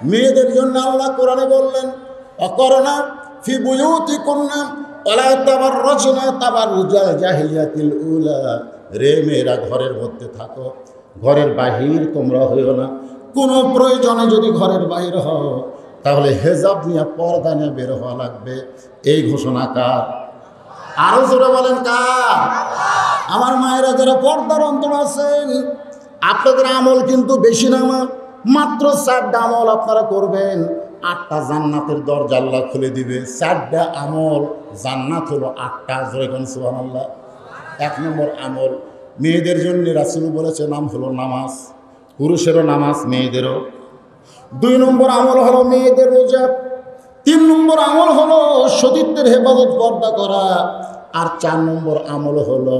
মেয়েদের জন্য আল্লাহ কোরআনে বললেন অকরনা ফি বুয়ুতিকুন্না ওয়ালা তাবাররাজনা তাবাররুজাল জাহিলিয়াতিল উলা। রে মেয়েরা ঘরের মধ্যে থাকো, ঘরের বাহির তোমরা হইও না। কোনো প্রয়োজনে যদি ঘরের বাহির হও তাহলে হেজাব নিয়ে পর্দা নিয়ে বের হওয়া লাগবে। এই ঘোষণা কার? আরো জোরে বলেন কার? আমার মায়েরা যারা পর্দার অন্তর আছেন, আপনাদের আমল কিন্তু বেশি না, মাত্র 4টা আমল আপনারা করবেন, 8টা জান্নাতের দরজা আল্লাহ খুলে দিবে। 4টা আমল, জান্নাত হলো 8টা। জোরে কোন সুবহানাল্লাহ। 1 নম্বর আমল মেয়েদের জন্য রাসূল বলেছে, নাম হলো নামাজ। পুরুষেরও নামাজ, মেয়েদেরও। 2 নম্বর আমল হলো মেয়েদের রোজা। 3 নম্বর আমল হলো সতীত্বের হেফাজত পর্দা করা। আর 4 নম্বর আমল হলো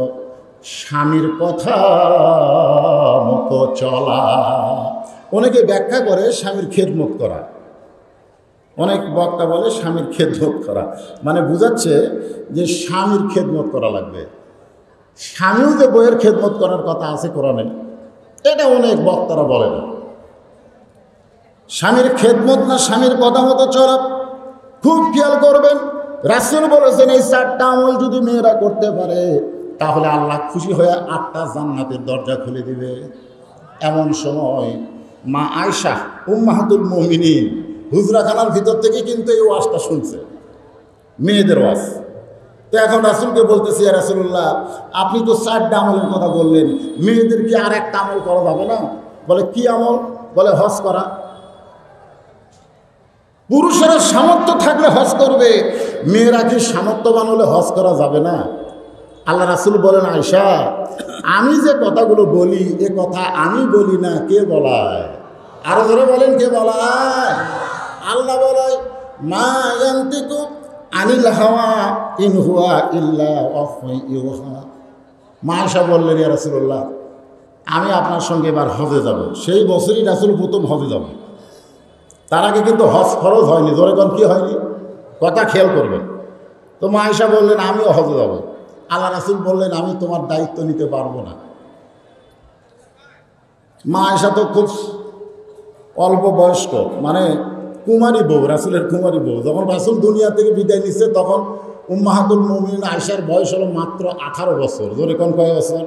স্বামীর কথা মতো চলা। অনেকে ব্যাখ্যা করে স্বামীর খেদমত করা, অনেক বক্তা বলে স্বামীর খেদমত করা, মানে বুঝাচ্ছে যে স্বামীর খেদমত করা লাগবে। স্বামীও যে বইয়ের খেদমত করার কথা আছে কোরআনে, এটা অনেক বক্তারা বলে না। স্বামীর খেদমত না, স্বামীর কথা মতো চলা। খুব খেয়াল করবেন, রাসূল বলেছেন এই 4টা আমল যদি মেয়েরা করতে পারে তাহলে আল্লাহ খুশি হয়ে 8টা জান্নাতের দরজা খুলে দিবে। এমন সময় মা আয়েশা উম্মাহাতুল মুমিনিন হুজরাখানার ভিতর থেকে কিন্তু এই ওয়াজটা শুনছে, মেয়েদের ওয়াজ। তো এখন রাসূলকে বলতেছি, ইয়া রাসূলুল্লাহ, আপনি তো 4টা আমলের কথা বললেন, মেয়েদের কি আর একটা আমল করা যাবে না? বলে কি আমল? বলে হজ করা। পুরুষেরা সামর্থ্য থাকলে হজ করবে, মেয়েরা কি সামর্থ্যবান হলে হজ করা যাবে না? আল্লাহ রাসূল বলেন, আয়েশা, আমি যে কথাগুলো বলি এ কথা আমি বলি না, কে বলায়? আরো ধরে বলেন, কে বলায়? আল্লাহ বলায়, মা ইয়ান্তিকু আনিল হাওয়া ইন হুয়া ইল্লা ওয়াহয়ুন ইউহা। মা আয়েশা বললেন, ইয়া রাসূলুল্লাহ, আমি আপনার সঙ্গে এবার হজে যাব। সেই বছরই রাসূল প্রথম হজে যাব। তার আগে কিন্তু হজ ফরজ হয়নি। জোরে কোন কি হয়নি? কথা খেয়াল করবেন। তো মা আয়েশা বললেন, আমিও হজে যাব। আল্লাহ রাসূল বললেন, আমি তোমার দায়িত্ব নিতে পারবো না। মা আয়েশা তো খুব অল্প বয়স্ক, মানে কুমারী বউ, রাসূলের কুমারী বউ। যখন রাসূল দুনিয়া থেকে বিদায় নিচ্ছে তখন উম্মাহাতুল মুমিনিন আয়েশার বয়স হলো মাত্র 18 বছর। জোরে কোন কয় বছর?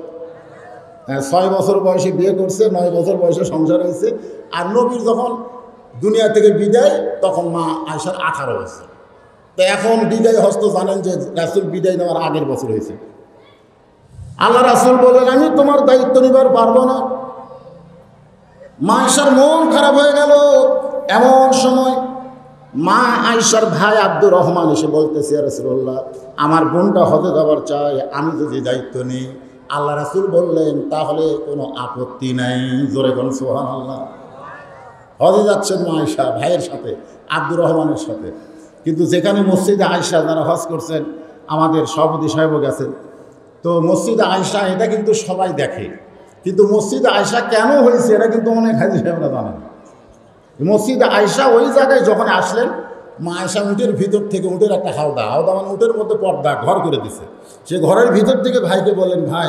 6 বছর বয়সে বিয়ে করছে, 9 বছর বয়সে সংসার হয়েছে। আর নবীর যখন দুনিয়া থেকে বিদায় তখন মা আয়েশার 18 বছর। তো এখন বিদায় হস্ত জানেন যে রাসূল বিদায় নেওয়ার আগের বছর হয়েছে। আল্লাহ রাসূল বললেন, আমি তোমার দায়িত্ব নিবার পারবো না। মা আয়েশার মন খারাপ হয়ে গেল। এমন সময় মা আয়েশার ভাই আব্দুর রহমান এসে বলতেছে, ইয়া রাসূলুল্লাহ, আমার বোনটা হজে যাবার চাই, আমি যদি দায়িত্ব নিই। আল্লাহ রাসূল বললেন, তাহলে কোনো আপত্তি নাই। জোরে কোন সুবহানাল্লাহ। হজে যাচ্ছেন মা আয়েশা ভাইয়ের সাথে, আব্দুর রহমানের সাথে। কিন্তু যেখানে মসজিদে আয়েশা যারা হজ করছেন, আমাদের সভাপতি সাহেবও গেছেন, তো মসজিদে আয়েশা এটা কিন্তু সবাই দেখে। কিন্তু মসজিদে আয়েশা কেন হয়েছে এটা কিন্তু অনেক হাজি সাহেবরা জানেন। মসজিদে আয়েশা ওই জায়গায় যখন আসলেন, মা আয়েশা উটের ভিতর থেকে, উটের একটা হাওদা মানে উটের মধ্যে পর্দা ঘর করে দিছে, সে ঘরের ভিতর থেকে ভাইকে বলেন, ভাই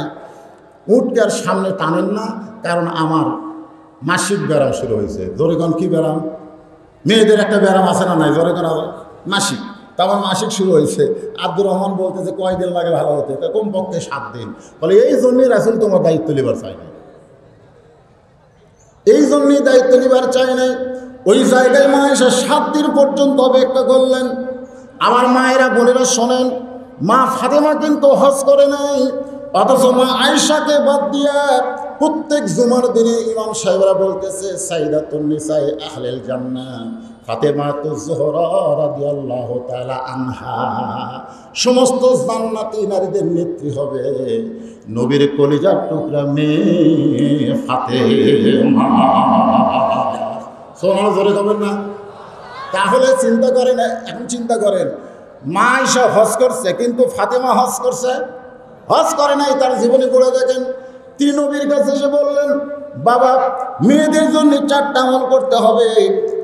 উটকে আর সামনে টানেন না, কারণ আমার মাসিক ব্যারাম শুরু হয়েছে। জোরে কোন কি ব্যারাম? মেয়েদের একটা ব্যারাম আছে না নাই? জোরে কোন মাসিক। তো আমার মাসিক শুরু হয়েছে। আব্দুর রহমান বলতেছে, কয়দিন লাগে ভালো হতে? কমপক্ষে 7 দিন। বলে এই জন্যই রাসূল তোমার দায়িত্ব নেবার চাই নাই, এই জন্যই দায়িত্ব নেবার চাই নাই। ওই জায়গায় মা আয়েশা 7 দিন পর্যন্ত অপেক্ষা করলেন। আমার মায়েরা বোনেরা শোনেন, মা ফাতেমা কিন্তু হজ করে নাই, অথচ মা আয়েশাকে বাদ দিয়া প্রত্যেক জুমার দিনে ইমাম সাহেবরা বলতেছে, সাইয়্যিদাতুন নিসায়ে আহলিল জান্নাহ ফাতেমাতুজ জোহরা রাদিয়াল্লাহু তাআলা আনহা, সমস্ত জান্নাতি নারীদের নেত্রী হবে নবীর কলিজার টুকরা মেয়ে ফাতেমা। সোনার জোরে যাবেন না? তাহলে চিন্তা করেন, এখন চিন্তা করেন, মা আয়েশা হজ করছে কিন্তু ফাতেমা হজ করছে? হজ করে নাই। তার জীবনী পড়ে দেখেন। তিনি নবীর কাছে এসে বললেন, বাবা মেয়েদের জন্য 4টা আমল করতে হবে,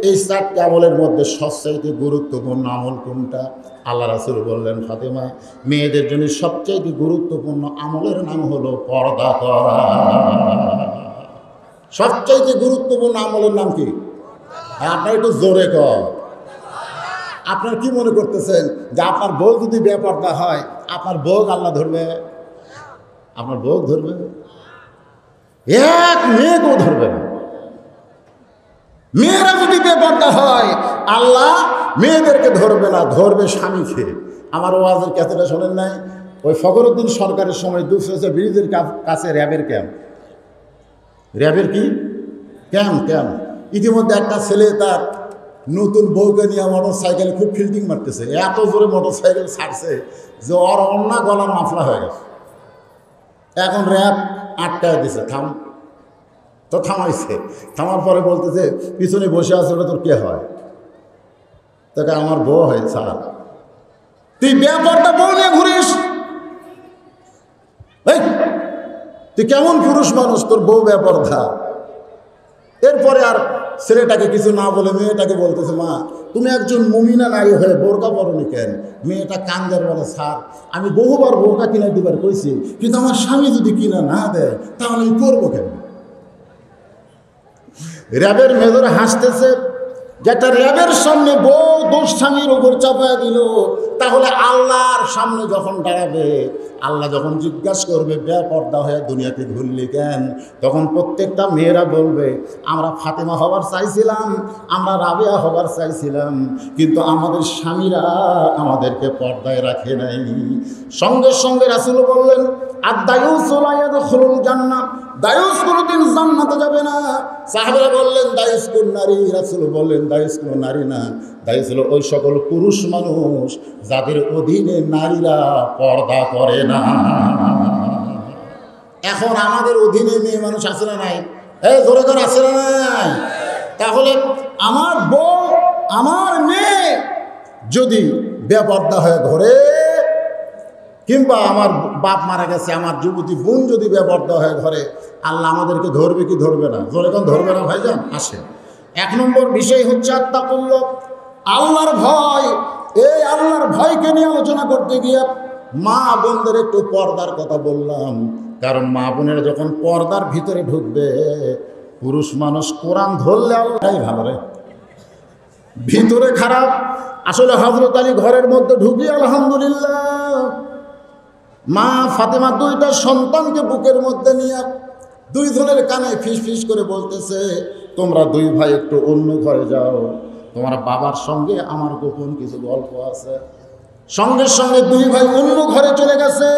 এই 4টা আমলের মধ্যে সবচাইতে গুরুত্বপূর্ণ আমল কোনটা? আল্লাহ রাসূল বললেন, ফাতেমা, মেয়েদের জন্য সবচাইতে গুরুত্বপূর্ণ আমলের নাম হলো পর্দা করা। সবচাইতে গুরুত্বপূর্ণ আমলের নাম কি? আপনার একটু জোরে কর। আপনার কি মনে করতেছেন যে আপনার বউ যদি বেপরদা হয় আপনার বউ আল্লাহ ধরবে? আপনার বউ ধরবে? এক মেয়েকেও ধরবে না। মেয়েরা যদি বেপরদা হয় আল্লাহ মেয়েদেরকে ধরবে না, ধরবে স্বামীকে। আমার ওয়াজের ক্যাসেটে শোনেন নাই? ওই ফখরুদ্দিন সরকারের সময় দুসরা ব্রিজের কাছে র্যাবের ক্যাম্প। র্যাবের কি ক্যাম্প? ইতিমধ্যে একটা ছেলে তার নতুন বউকে নিয়ে মোটর সাইকেলে খুব ফিল্ডিং মারতেছে, এত জোরে মোটর সাইকেল ছাড়ছে যে ওর অন্য গলার মাফলা হয়ে গেছে। এখন র্যাব আটকায় দিছে, থাম। তো থামাইছে, থামার পরে বলতেছে পিছনে বসে আছে ওটা তোর কে হয়? তোকে আমার বউ হয়। স্যার তুই ব্যাপারটা বউ নিয়ে ঘুরিস? তুই কেমন পুরুষ মানুষ, তোর বউ বেপরদা। এরপরে আর ছেলেটাকে কিছু না বলে মেয়েটাকে বলতেছে, মা তুমি একজন মুমিনা নারী হয়ে বোরকা পরনি কেন? মেয়েটা কান্দের বলে, স্যার আমি বহুবার বোরকা কিনে দিবার কইছি, কিন্তু আমার স্বামী যদি কিনা না দেয় তাহলে আমি করবো কেন? র্যাবের মেজর হাসতেছে, যেটা র্যাবের সামনে বউ দোষ স্বামীর উপর চাপায় দিল, তাহলে আল্লাহর সামনে যখন দাঁড়াবে, আল্লাহ যখন জিজ্ঞাসা করবে বেপরদা হয়ে দুনিয়াতে ঘুরলি কেন, তখন প্রত্যেকটা মেয়েরা বলবে আমরা ফাতেমা হবার চাইছিলাম, আমরা রাবেয়া হবার চাইছিলাম, কিন্তু আমাদের স্বামীরা আমাদেরকে পর্দায় রাখে নাই। সঙ্গে সঙ্গে রাসূল বললেন আদ-দায়ুস লা ইয়াদখুলুল জান্নাহ, দায়ুস কোনদিন জান্নাতে যাবে না। সাহাবারা বললেন দায়ুস কোন নারী? রাসূল বললেন দায়ুস কোন নারী না, দায়ুস হলো ওই সকল পুরুষ মানুষ যাদের অধীনে নারীরা পর্দা করে না। এখন আমাদের অধীনে মেয়ে মানুষ আছে না নাই? জোরে করে আছে না নাই? তাহলে আমার বউ আমার মেয়ে যদি বেপর্দা হয়ে ঘরে, কিংবা আমার বাপ মারা গেছে, আমার যুবতী বোন যদি বেপর্দা হয়ে ঘরে, আল্লাহ আমাদেরকে ধরবে কি ধরবে না? জোরে কোন ধরবে না ভাইজান? আসে এক নম্বর বিষয় হচ্ছে আত্তাকুল্লাহ, আল্লাহর ভয়। এই আল্লাহর ভয়কে নিয়ে আলোচনা করতে গিয়ে মা বোনদের একটু পর্দার কথা বললাম, কারণ মা বোনেরা যখন পর্দার ভিতরে ঢুকবে, পুরুষ মানুষ কোরআন ধরলে আল্লাহই ভালো রে, ভিতরে খারাপ। আসলে হযরত আলী ঘরের মধ্যে ঢুকি আলহামদুলিল্লাহ, মা ফাতেমা দুইটা সন্তানকে বুকের মধ্যে নিয়ে দুইজনের কানে ফিস ফিস করে বলতেছে, তোমরা দুই ভাই একটু অন্য ঘরে যাও, তোমার বাবার সঙ্গে আমার গোপন কিছু গল্প আছে। সঙ্গে সঙ্গে দুই ভাই অন্য ঘরে চলে গেছে।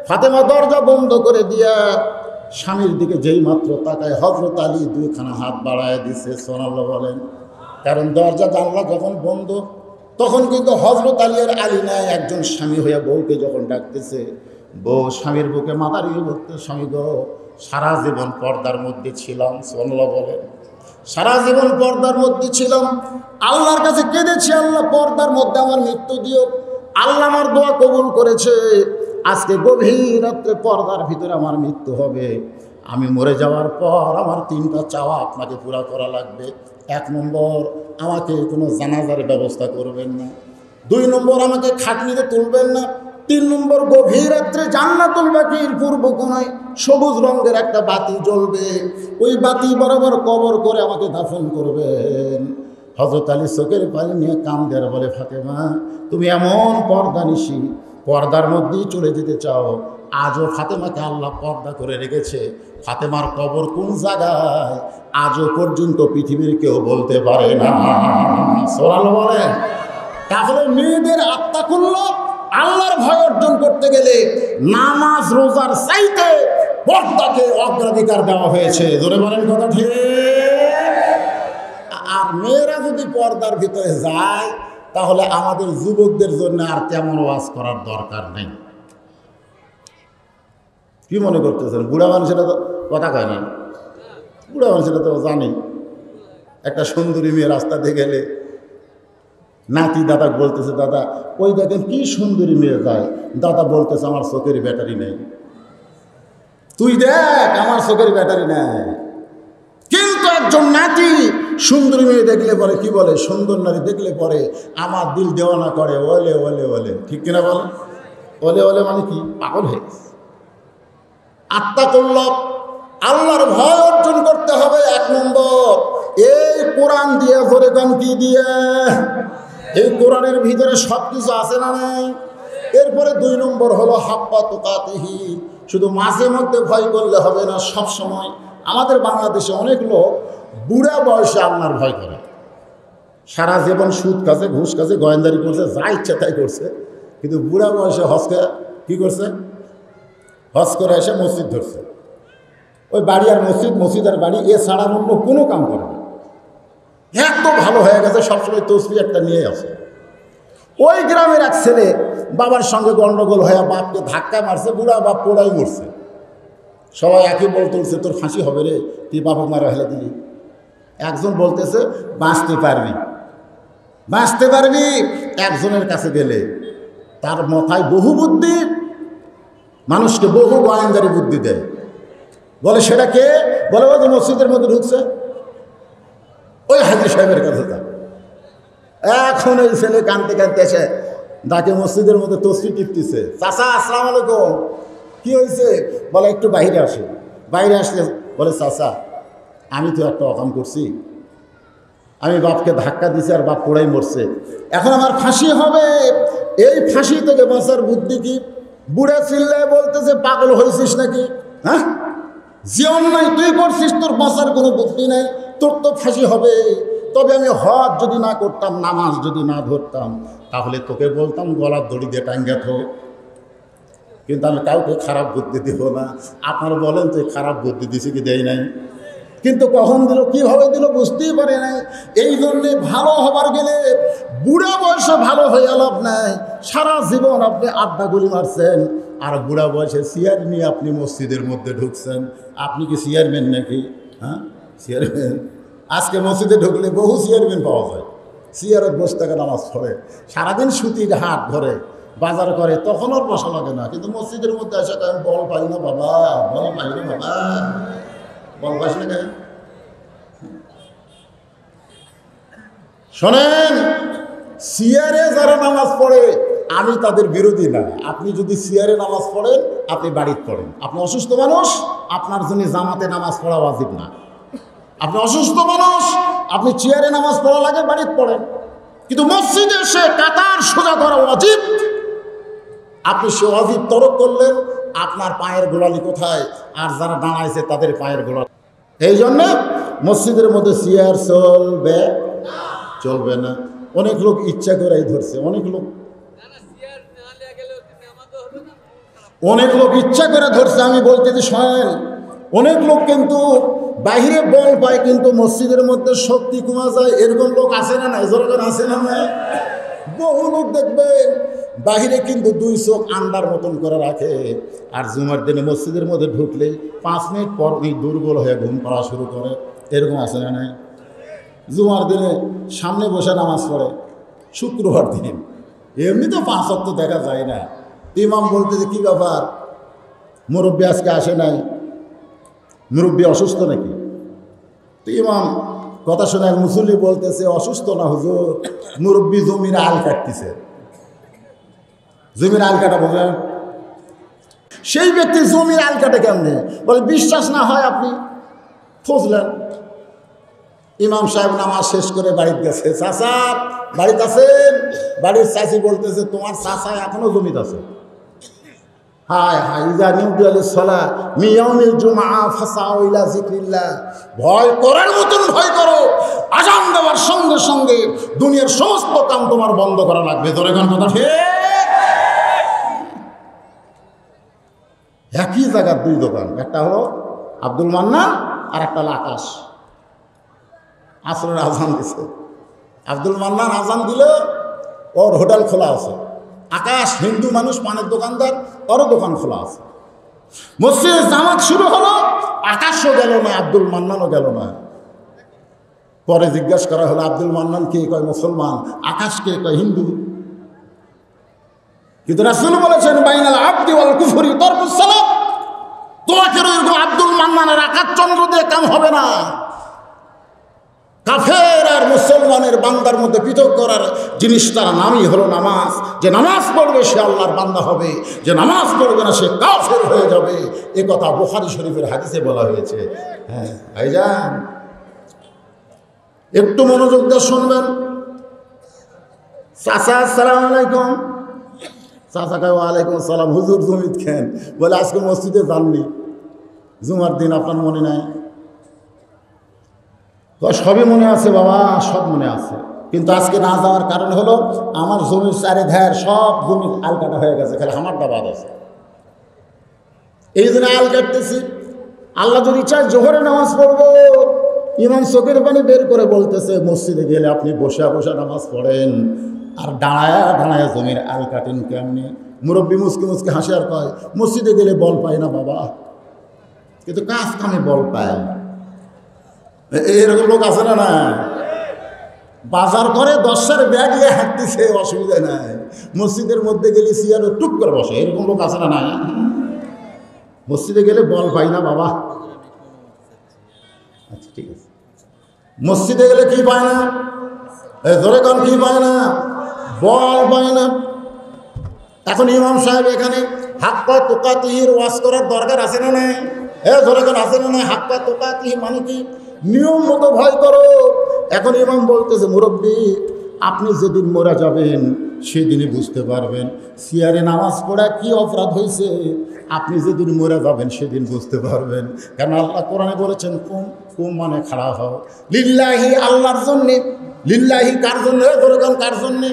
ফাতেমা দরজা বন্ধ করে দিয়া স্বামীর দিকে যেই মাত্র তাকায়, হযরত আলী দুইখানা হাত বাড়ায় দিছে, সুবহানাল্লাহ বলেন। কারণ দরজা জানলা যখন বন্ধ, তখন কিন্তু হযরত আলী নাই, একজন স্বামী হইয়া বউকে যখন ডাকতেছে, বউ স্বামীর বুকে মাথা দিয়ে বলতে, স্বামী গো সারা জীবন পর্দার মধ্যে ছিলাম, সুবহানাল্লাহ বলেন, সারা জীবন পর্দার মধ্যে ছিলাম, আল্লাহর কাছে কেঁদেছি, আল্লাহ পর্দার মধ্যে আমার মৃত্যু দিও। আল্লাহ আমার দোয়া কবুল করেছে, আজকে গভীর রাত্রে পর্দার ভিতরে আমার মৃত্যু হবে। আমি মরে যাওয়ার পর আমার তিনটা চাওয়া আপনাকে পুরা করা লাগবে। এক নম্বর, আমাকে কোনো জানাজার ব্যবস্থা করবেন না। দুই নম্বর, আমাকে খাটনিতে তুলবেন না। তিন নম্বর, গভীর রাত্রে জান্নাতুল বাকির পূর্ব কোণায় সবুজ রঙের একটা বাতি জ্বলবে, ওই বাতি বরাবর কবর করে আমাকে দাফন করবেন। হযরত আলী চোখের পানি নিয়ে কান্দে আর বলে, ফাতেমা তুমি এমন পর্দানিশী, পর্দার মধ্যেই চলে যেতে চাও। আজও ফাতেমাকে আল্লাহ পর্দা করে রেখেছে। ফাতেমার কবর কোন জায়গায় আজও পর্যন্ত পৃথিবীর কেউ বলতে পারে না। সুবহানাল্লাহ বলেন। তাহলে মেয়েদের আত্তাকুল্লাহ, আল্লাহর ভয় অর্জন করতে গেলে নামাজ রোজার চাইতে পর্দাকে অগ্রাধিকার দেওয়া হয়েছে। ধরে বলেন কথা ঠিক? আর মেয়েরা যদি পর্দার ভিতরে যায়, তাহলে আমাদের যুবকদের জন্য আর তেমন ওয়াজ করার দরকার নেই। কি মনে করতেছেন? বুড়া মানুষেরা তো কথা কয় না, বুড়া মানুষেরা তো জানি। একটা সুন্দরী মেয়ে রাস্তাতে গেলে নাতি দাদা বলতেছে, দাদা ওই দেখেন কি সুন্দরী মেয়ে যায়। দাদা বলতেছে, আমার চোখের ব্যাটারি নেই। তুই দেখ, আমার চোখের ব্যাটারি নেই। কিন্তু একজন নাতি সুন্দরী মেয়ে দেখলে পরে কি বলে, সুন্দর নারী দেখলে পরে আমার দিল দেওয়ানা করে, ওলে ওলে ওলে। ঠিক কিনা বলে? ওলে ওলে মানে কি? পাগল হয়ে গেছে। আত্তাকুল্লাহ, আল্লাহর ভয় অর্জন করতে হবে। এক নম্বর, এই কোরআন দিয়ে ধরে গান কি দিয়ে, এই কোরআনের ভিতরে সব কিছু আছে না নাই? এরপরে 2 নম্বর হলো হাক্কা তুকাতিহি, শুধু মাঝে মধ্যে ভয় করলে হবে না, সব সময়। আমাদের বাংলাদেশে অনেক লোক বুড়া বয়সে আল্লাহর ভয় করে, সারা জীবন সুদ কাছে, ঘুষ কাছে, গোয়েন্দারি করছে, যা ইচ্ছা তাই করছে, কিন্তু বুড়া বয়সে হজকে কি করছে? হজ করে এসে মসজিদ ধরছে, ওই বাড়ি আর মসজিদ, মসজিদ আর বাড়ি, এ ছাড়া অন্য কোনো কাম করে না। এত ভালো হয়ে গেছে, সবসময় তসবিহ একটা নিয়ে আসে। ওই গ্রামের এক ছেলে বাবার সঙ্গে গন্ডগোল হয়ে বাপকে ধাক্কা মারছে, বুড়া বাপ পোড়াই মরছে। সবাই একই বলতে উঠছে, তোর ফাঁসি হবে রে, তুই বাবা মারা হেলে দিলি। একজন বলতেছে বাঁচতে পারবি, বাঁচতে পারবি। একজনের কাছে গেলে তার মাথায় বহু বুদ্ধি, মানুষকে বহু গোয়েন্দারি বুদ্ধি দেয়। বলে সেটা কে? বলে ওই যে মসজিদের মধ্যে ঢুকছে, ওই হাজি সাহেবের কাছে যা। এখন ওই ছেলে কানতে কানতে এসে ডাকে মসজিদের মধ্যে তসবিহ টিপতেছে। চাচা আসসালামু আলাইকুম, কি হয়েছে? বলে একটু বাইরে আসে। বাইরে আসলে বলে চাচা আমি তো একটা অকাম করছি, আমি বাপকে ধাক্কা দিছি আর বাপ পোড়াই মরছে, এখন আমার ফাঁসি হবে। এই ফাঁসি থেকে বাঁচার বুদ্ধি কি? বুড়া চিল্লায় বলতেছে পাগল হয়েছিস নাকি? হ্যাঁ, যে অন্যায় তুই করছিস তোর বাঁচার কোনো বুদ্ধি নাই, তোর তো ফাঁসি হবে। তবে আমি হজ যদি না করতাম, নামাজ যদি না ধরতাম, তাহলে তোকে বলতাম গলার দড়ি দিয়ে টাঙ্গা থো, কিন্তু আমি কাউকে খারাপ বুদ্ধি দিব না। আপনারা বলেন তো খারাপ বুদ্ধি দিছে কি দেয় নাই? কিন্তু কখন দিল, কীভাবে দিল বুঝতেই পারে নাই। এই জন্যে ভালো হবার গেলে বুড়া বয়সে ভালো হয়ে লাভ নাই। সারা জীবন আপনি আড্ডা গুলি মারছেন, আর বুড়া বয়সে চেয়ার নিয়ে আপনি মসজিদের মধ্যে ঢুকছেন। আপনি কি চেয়ারম্যান নাকি? হ্যাঁ, চেয়ারম্যান। আজকে মসজিদে ঢুকলে বহু চেয়ারম্যান পাওয়া যায়, চেয়ারে বসে থেকে নামাজ পড়ে, সারাদিন সুতির হাট ধরে বাজার করে, তখন আর বসা লাগে না। কিন্তু মসজিদের মধ্যে এসে আমি বল পাই না বাবা, বল পাই না বাবা, বল পাইস না কেন? শোনেন, চেয়ারে যারা নামাজ পড়ে আমি তাদের বিরোধী না। আপনি যদি চেয়ারে নামাজ পড়েন, আপনি বাড়িতে পড়েন। আপনি অসুস্থ মানুষ, আপনার জন্য জামাতে নামাজ পড়া ওয়াজিব না। আপনি অসুস্থ মানুষ, আপনি চেয়ারে নামাজ পড়া লাগে, বাড়িতে পড়েন। কিন্তু মসজিদে এসে কাতার সোজা করা ওয়াজিব। আপনি সে ওয়াজিব তরক করলেন, আপনার পায়ের গোড়ালি কোথায়? আর যারা দাঁড়াইছে তাদের পায়ের গোড়ালি। এই জন্যে মসজিদের মধ্যে চেয়ার চলবে, চলবে না। অনেক লোক ইচ্ছা করেই ধরছে, অনেক লোক ইচ্ছা করে ধরছে। আমি বলতেছি শোনেন, অনেক লোক কিন্তু বাহিরে বল পায়, কিন্তু মসজিদের মধ্যে শক্তি কমা যায়। এরকম লোক আছে না নাই? জোর করে আছে না নাই? বহু লোক দেখবেন বাহিরে কিন্তু 2 চোখ আন্ডার মতন করে রাখে, আর জুমার দিনে মসজিদের মধ্যে ঢুকলে 5 মিনিট পর দুর্বল হয়ে ঘুম পড়া শুরু করে। এরকম আছে না নাই? জুমার দিনে সামনে বসে নামাজ পড়ে, শুক্রবার দিন এমনি তো 5 ওয়াক্ত দেখা যায় না। ইমাম বলতেছে কি ব্যাপার, মুরব্বী আজকে আসে নাই, মুরব্বী অসুস্থ নাকি? তো ইমাম কথা শুনে এক মুসল্লি বলতেছে অসুস্থ না হুজুর, মুরব্বী জমির আল কাটতেছে। জমির আল কাটা বোঝেন? সেই ব্যক্তি জমির আল কাটে কেমনে? বলে বিশ্বাস না হয় আপনি খুঁজলেন। ইমাম সাহেব নামাজ শেষ করে বাড়িতে গেছে। চাচা বাড়িতে আছেন? বাড়ির চাচি বলতেছে তোমার চাচা এখনো জমিতে আছে। হায় হায়, ইজা নিউটি আলাইহিস সালাহ মিয়াউমিল জুমআ ফাসাউ ইলা যিকরিল্লাহ। ভয় করার মতন ভয় করো, আযান দেওয়ার সঙ্গে সঙ্গে দুনিয়ার সমস্ত কাম তোমার বন্ধ করা লাগবে। ধরে কোন কথা ঠিক? একই জায়গার 2 দোকান, একটা হলো আব্দুল মান্নান আর একটা হলো আকাশ। আসরের আজান দিছে, আব্দুল মান্নান আজান দিল, ওর হোটেল খোলা আছে। আকাশ হিন্দু মানুষ, পানের দোকানদার, ওরও দোকান খোলা আছে। মসজিদে জামাত শুরু হলো, আকাশও গেল না, আব্দুল মান্নানও গেল না। পরে জিজ্ঞাসা করা হলো আব্দুল মান্নান কে? কয় মুসলমান। আকাশ কে? কয় হিন্দু। কিন্তু রাসূল বলেছেন বাইনাল আবদি ওয়াল কুফরি তারকুস সালাত। তোমাকে এরকম আব্দুল মান্নানের আকাশ চন্দ্র দিয়ে কাম হবে না। কাফের আর মুসলমানের বান্দার মধ্যে পৃথক করার জিনিসটার নামই হলো নামাজ। যে নামাজ পড়বে সে আল্লাহর বান্দা হবে, যে নামাজ পড়বে না সে কাফের হয়ে যাবে। এ কথা বুখারী শরীফের হাদিসে বলা হয়েছে। হ্যাঁ ভাইজান, একটু মনোযোগ দিয়ে শুনবেন। চাচা আসসালামু আলাইকুম। চাচা কয় ওয়ালাইকুম আসসালাম। হুজুর জমিত খেন? বলে আজকে মসজিদে যাননি, জুমার দিন আপনার মনে নাই? সবই মনে আছে বাবা, সব মনে আছে, কিন্তু আজকে না যাওয়ার কারণ হলো আমার জমির চারে ধার সব জমির আল কাটা হয়ে গেছে, খালি আমারটা বাদ আছে, এই জন্য আল কাটতেছি। আল্লাহ যদি চায় জোহরে নামাজ পড়বো, ইমাম চোখের পানি বের করে বলতেছে মসজিদে গেলে আপনি বসে বসে নামাজ পড়েন, আর দাঁড়ায়া দাঁড়ায়া জমির আল কাটেন কেমনি? মুরব্বী মুসকি মুসকি হাসি আর কয় মসজিদে গেলে বল পায় না বাবা, কিন্তু কাজ কামে বল পায়। এরকম লোক আছে না? না, বাজার করে 10টার ব্যাগ নিয়ে হাঁটতেছে, অসুবিধা নাই, মসজিদের মধ্যে গেলে সিয়ারে টুক করে বসে, এরকম লোক আছে না? না, মসজিদে গেলে বল পাই না বাবা। আচ্ছা ঠিক আছে, মসজিদে গেলে কি পায় না? ধরে কোন কি পায় না? বল পায় না। এখন ইমাম সাহেব এখানে হাক্কা তুকাতিহির ওয়াজ করার দরকার আছে না নাই? ধরে কোন আছে না নাই? হাক্কা তুকাতিহি মানে কি? নিয়ম মতো ভয় করো। এখন ইমাম বলতেছে মুরব্বী আপনি যেদিন মরে যাবেন সেদিনই বুঝতে পারবেন সিয়ারে নামাজ পড়া কি অপরাধ হয়েছে। আপনি যেদিন মরে যাবেন সেদিন বুঝতে পারবেন, কারণ আল্লাহ কোরআনে বলেছেন কুম কুম মানে খাড়া হও লিল্লাহি, আল্লাহর জন্যে। লিল্লাহি কার জন্যে? ধরেন কার জন্যে?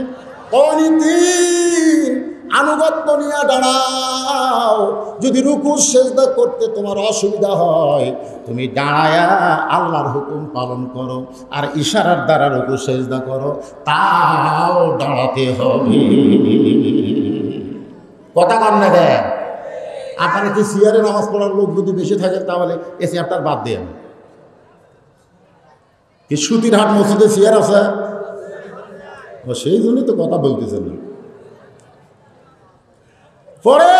অনিতিন আনুগত্য নিয়ে দাঁড়াও। যদি রুকু সেজদা করতে তোমার অসুবিধা হয়, তুমি দাঁড়ায়া আল্লাহর হুকুম পালন করো, আর ইশারার দ্বারা রুকু সেজদা করো, তাও দাঁড়াতে হবে। কথা কান না দেয়? আপনারা কি সিয়ারে নামাজ পড়ার লোক যদি বেশি থাকে তাহলে এ সিয়ারটার বাদ দেন। কি সুতির হাট মসজিদে সিয়ার আছে? সেই জন্যই তো কথা বলতেছেন না। পরে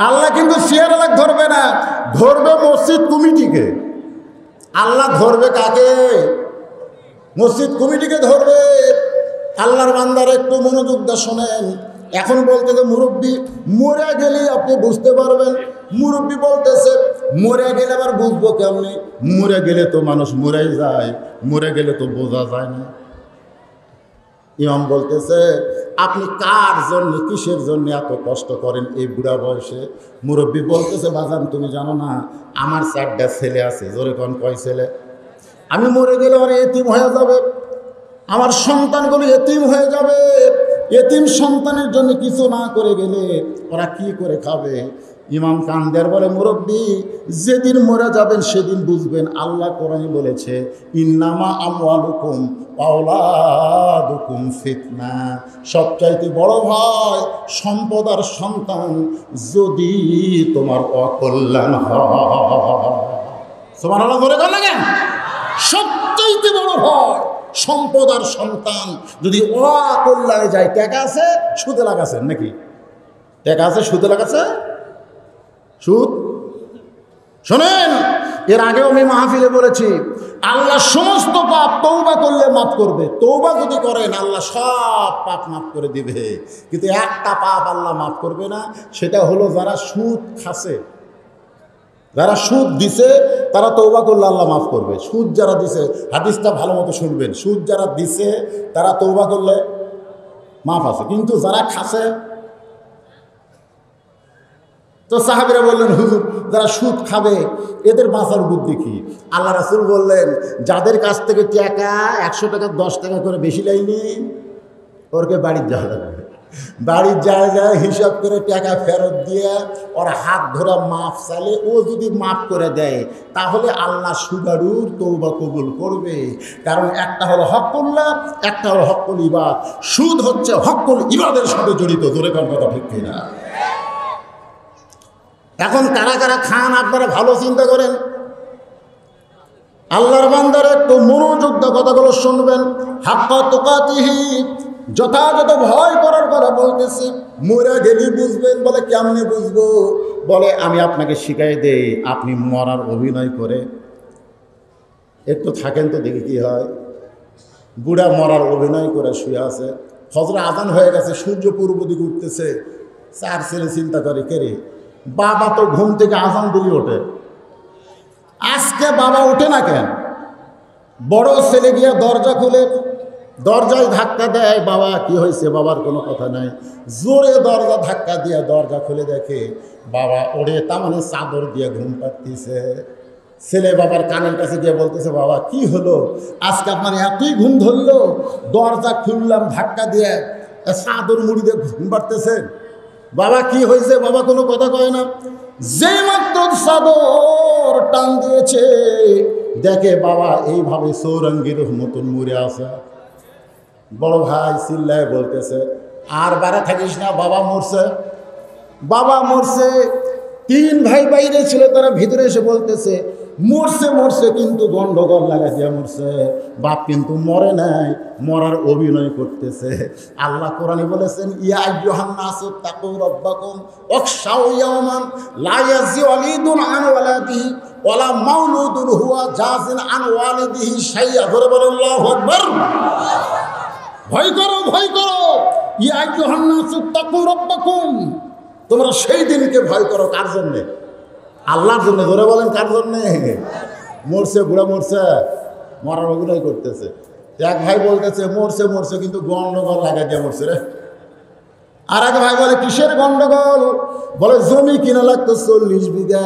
আল্লাহ কিন্তু সিয়ার এলাক ধরবে না, ধরবে মসজিদ কমিটিকে। আল্লাহ ধরবে কাকে? মসজিদ কমিটিকে ধরবে। আল্লাহর বান্দারা একটু মনোযোগ দিয়ে শোনেন। এখন বলতেছে মুরব্বী মরে গেলে আপনি বুঝতে পারবেন। মুরব্বী বলতেছে মরে গেলে আবার বুঝবো কেমনি? মরে গেলে তো মানুষ মরেই যায়, মরে গেলে তো বোঝা যায় না। ইমাম বলতেছে আপনি কার জন্য কিসের জন্য এত কষ্ট করেন এই বুড়া বয়সে? মুরব্বী বলতেছে বাজান তুমি জানো না আমার 4টা ছেলে আছে। জোরে কোন কয় ছেলে? আমি মরে গেলে ওরা এতিম হয়ে যাবে, আমার সন্তানগুলো এতিম হয়ে যাবে। এতিম সন্তানের জন্য কিছু না করে গেলে ওরা কি করে খাবে? ইমাম কান্দের বলে মুরব্বী যেদিন মরে যাবেন সেদিন বুঝবেন। আল্লাহ কোরআনে বলেছে ইন্নামা আমওয়ালুকুম আওলাদুকুম ফিতনা। সবচাইতে বড় ভয় সম্পদ আর সন্তান যদি তোমার অকল্যাণ হয়। সুবহানাল্লাহ বলে বলেন কেন? সবচাইতে বড় ভয় সম্পদ আর সন্তান যদি অকল্যাণে যায়। টাকা আছে সুদে লাগাছেন নাকি? টাকা আছে সুদে লাগাছে? সুদ শোনেন, এর আগেও আমি মাহফিলে বলেছি আল্লাহ সমস্ত পাপ তওবা করলে মাফ করবে। তওবা যদি করেন আল্লাহ সব পাপ মাফ করে দিবে, কিন্তু একটা পাপ আল্লাহ মাফ করবে না, সেটা হলো যারা সুদ খাচ্ছে। যারা সুদ দিছে তারা তওবা করলে আল্লাহ মাফ করবে। সুদ যারা দিছে, হাদিসটা ভালো মতো শুনবেন, সুদ যারা দিছে তারা তওবা করলে মাফ আছে, কিন্তু যারা খাচ্ছে। তো সাহাবীরা বললেন হুজুর যারা সুদ খাবে এদের বাঁচার বুদ্ধি কি? আল্লাহ রাসূল বললেন যাদের কাছ থেকে টাকা 100 টাকা 10 টাকা করে বেশি লাইনি ওরকে বাড়ির যাওয়া লাগবে। বাড়ির যায় যায় হিসাব করে টাকা ফেরত দিয়ে ওর হাত ধরা মাফ চালে ও যদি মাফ করে দেয় তাহলে আল্লাহ সুগারুর তওবা কবুল করবে। কারণ একটা হলো হকুল্লাহ, একটা হলো হকুল ইবাদ। সুদ হচ্ছে হকুল ইবাদের সাথে জড়িত। জোরে কোন কথা ঠিক কিনা? এখন কারা কারা খান আপনারা ভালো চিন্তা করেন। আল্লাহর বান্দারা একটু মনোযোগ দিয়ে কথাগুলো শুনবেন। হাক্কা তুকাতিহি যথাযথ ভয় করার কথা বলতেছি। মরে গেলে বুঝবেন। বলে কেমনে বুঝবো? বলে আমি আপনাকে শিখাই দেই, আপনি মরার অভিনয় করে একটু থাকেন তো দেখি কি হয়। বুড়া মরার অভিনয় করে শুয়ে আছে, ফজর আজান হয়ে গেছে, সূর্য পূর্ব দিকে উঠতেছে। 4 ছেলে চিন্তা করে কে রে বাবা তো ঘুম থেকে আজান দিলি ওঠে, আজকে বাবা ওঠে না কেন? বড় ছেলে গিয়ে দরজা খুলে দরজায় ধাক্কা দেয়, বাবা কি হয়েছে? বাবার কোনো কথা নাই। জোরে দরজা ধাক্কা দিয়ে দরজা খুলে দেখে বাবা ওরে তার মানে চাদর দিয়ে ঘুম পাড়তেছে। ছেলে বাবার কানের কাছে গিয়ে বলতেছে, বাবা কি হলো আজকে আপনার এতই ঘুম ধরলো? দরজা খুললাম ধাক্কা দিয়ে, চাদর মুড়ি দিয়ে ঘুম পাড়তেছেন। বাবা কি হয়েছে? বাবা কোনো কথা কয় না। যে মাত্র চাদর টান দিয়েছে দেখে বাবা এইভাবে সৌরঙ্গীর মতন মুড়ে আসা। বড় ভাই চিল্লায় বলতেছে, আর বারে থাকিস না, বাবা মরছে, বাবা মরছে। তিন ভাই বাইরে ছিল, তারা ভিতরে এসে বলতেছে মরছে মরছে, কিন্তু গন্ডগোল লাগা দিয়ে মরছে। বাপ কিন্তু মরে নাই, মরার অভিনয় করতেছে। আল্লাহ কোরআনে বলেছেন, ইয়া আইয়ুহান নাসু তাকু রাব্বাকুম ওয়াখশাউ ইয়াওমান লা ইয়াজি ওয়ালিদুন আন ওয়ালাদিহি ওয়ালা মাউলুদুন হুয়া জাযিন আন ওয়ালিদিহি শাইআ। ধরে বলেন আল্লাহু আকবার। ভয় করো, ভয় করো। ইয়া আইয়ুহান নাসু তাকু রাব্বাকুম, তোমরা সেই দিনকে ভয় করো। কার জন্যে? আল্লাহর জন্য। ধরে বলেন কার জন্যে? মরছে, বুড়া মরছে, মরার অভিনয় করতেছে। এক ভাই বলতেছে মরছে মরছে, কিন্তু গন্ডগোল লাগাই দিয়ে মরছে রে। আর এক ভাই বলে কিসের গন্ডগোল? বলে জমি কিনা লাগতো 40 বিঘা,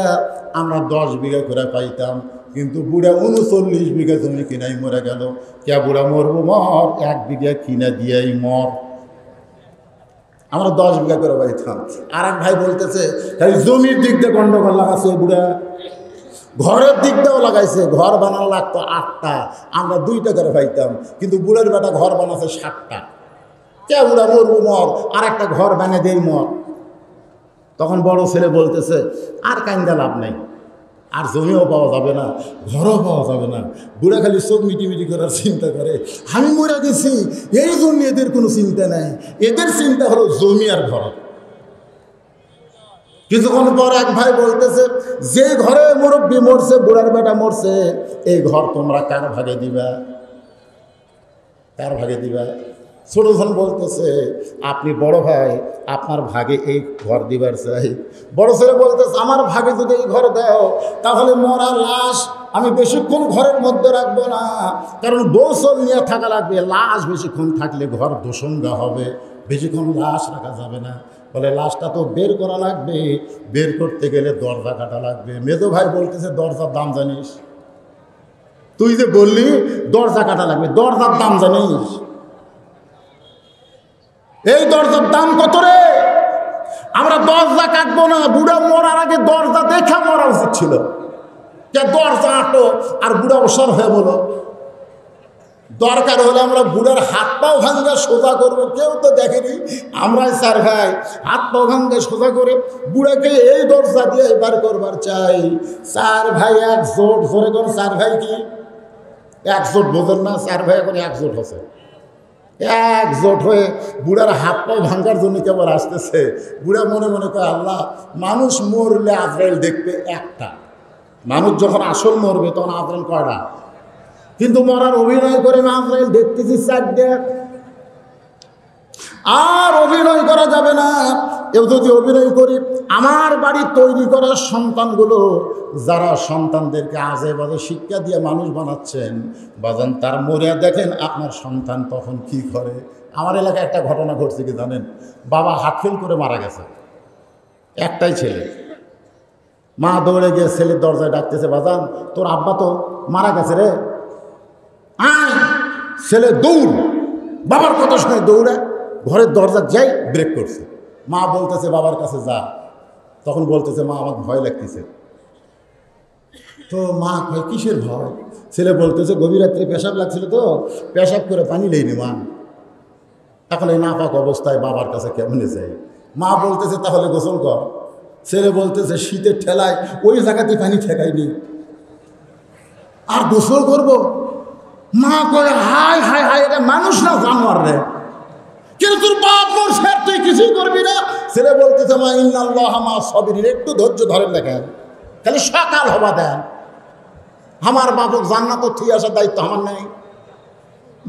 আমরা 10 বিঘা করে পাইতাম, কিন্তু বুড়া 39 বিঘা জমি কিনাই মরে গেল। কে বুড়া মরবো? মর, 1 বিঘা কিনা দিয়াই মর, আমরা 10 বিঘা করে পাইতাম। আর এক ভাই বলতেছে তাই জমির দিক দিয়ে গন্ডগোল লাগাচ্ছে বুড়া, ঘরের দিক দিয়েও লাগাইছে। ঘর বানানো লাগতো 8টা, আমরা 2টা করে পাইতাম, কিন্তু বুড়ের বেটা ঘর বানাচ্ছে 7টা। কে বুড়া মরবো? মর, আর একটা ঘর বানিয়ে দেই মর। তখন বড় ছেলে বলতেছে আর কাইন্দা লাভ নাই, আর জমিও পাওয়া যাবে না, ঘরও পাওয়া যাবে না। বুড়া খালি চোখ মিটিমিটি করার চিন্তা করে, আমি মরে গেছি এই জন্য এদের কোনো চিন্তা নাই, এদের চিন্তা হলো জমি আর ঘর। কিছুক্ষণ পর এক ভাই বলতেছে যে ঘরে মুরব্বী মরছে, বুড়ার বেটা মরছে, এই ঘর তোমরা কার ভাগে দিবা? কার ভাগে দিবা? ছোটজন বলতেছে আপনি বড় ভাই, আপনার ভাগে এই ঘর দিবার চাই। বড় ছেলে বলতেছে আমার ভাগে যদি এই ঘর দাও তাহলে মরা লাশ আমি বেশিক্ষণ ঘরের মধ্যে রাখবো না, কারণ গোসল নিয়ে থাকা লাগবে। লাশ বেশিক্ষণ থাকলে ঘর দোসঙ্গা হবে, বেশিক্ষণ লাশ রাখা যাবে না। বলে লাশটা তো বের করা লাগবে, বের করতে গেলে দরজা কাটা লাগবে। মেজো ভাই বলতেছে দরজার দাম জানিস? তুই যে বললি দরজা কাটা লাগবে, দরজার দাম জানিস? এই দরজার দাম কত রে? আমরা দরজা কাটবো না, বুড়া মরার আগে দরজা দেখা মরা উচিত ছিল। যে দরজা আটো আর বুড়া অসর হয়ে বলো, দরকার হলে আমরা বুড়ার হাত পাও ভাঙ্গা সোজা করবো। কেউ তো দেখেনি, আমরাই 4 ভাই হাত পাও ভাঙ্গা সোজা করে বুড়াকে এই দরজা দিয়ে এবার করবার চাই। 4 ভাই একজোট। ধরে কোন 4 ভাই কি একজোট? বোঝেন না? 4 ভাই এখন একজোট হচ্ছে, একজোট হয়ে বুড়ার হাত পাও ভাঙ্গার জন্য কেবল আসতেছে। বুড়া মনে মনে করে আল্লাহ, মানুষ মরলে আজরাইল দেখবে একটা, মানুষ যখন আসল মরবে তখন আজরাইল কয়টা? কিন্তু মরার অভিনয় করে আজরাইল দেখতেছি 4টা। আর অভিনয় করা যাবে না। এও যদি অভিনয় করি, আমার বাড়ি তৈরি করা সন্তানগুলো যারা সন্তানদেরকে আজে বাজে শিক্ষা দিয়ে মানুষ বানাচ্ছেন বাজান, তার মরিয়া দেখেন আপনার সন্তান তখন কি করে। আমার এলাকায় একটা ঘটনা ঘটছে কি জানেন? বাবা হাত ফেল করে মারা গেছে, একটাই ছেলে। মা দৌড়ে গিয়ে ছেলের দরজায় ডাকতেছে, বাজান তোর আব্বা তো মারা গেছে রে, আয়। ছেলে দৌড়, বাবার কথা শুনে দৌড়ে ঘরের দরজা যাই, ব্রেক করছে। মা বলতেছে বাবার কাছে যা। তখন বলতেছে মা আমার ভয় লাগতেছে। তো মা কয় কিসের ভয়? ছেলে বলতেছে গভীর রাত্রে পেশাব লাগছিল, তো পেশাব করে পানি নেইনি মা, এখন এই নাপাক অবস্থায় বাবার কাছে কেমনে যাই? মা বলতেছে তাহলে গোসল কর। ছেলে বলতেছে শীতের ঠেলায় ওই জায়গাতে পানি ঠেকাইনি, আর গোসল করব? মা কয় হায় হায় হায়, এটা মানুষ না জানোয়ার রে, কিন্তু তোর বাপ মরছে আর তুই কিছুই করবি না। ছেলে বলতেছে মা ইন্নাল্লাহা মা সাবিরিন, একটু ধৈর্য ধরেন দেখেন, খালি সকাল হবা দেন, আমার বাপক জান্নাত থুই আসার দায়িত্ব আমার নেই।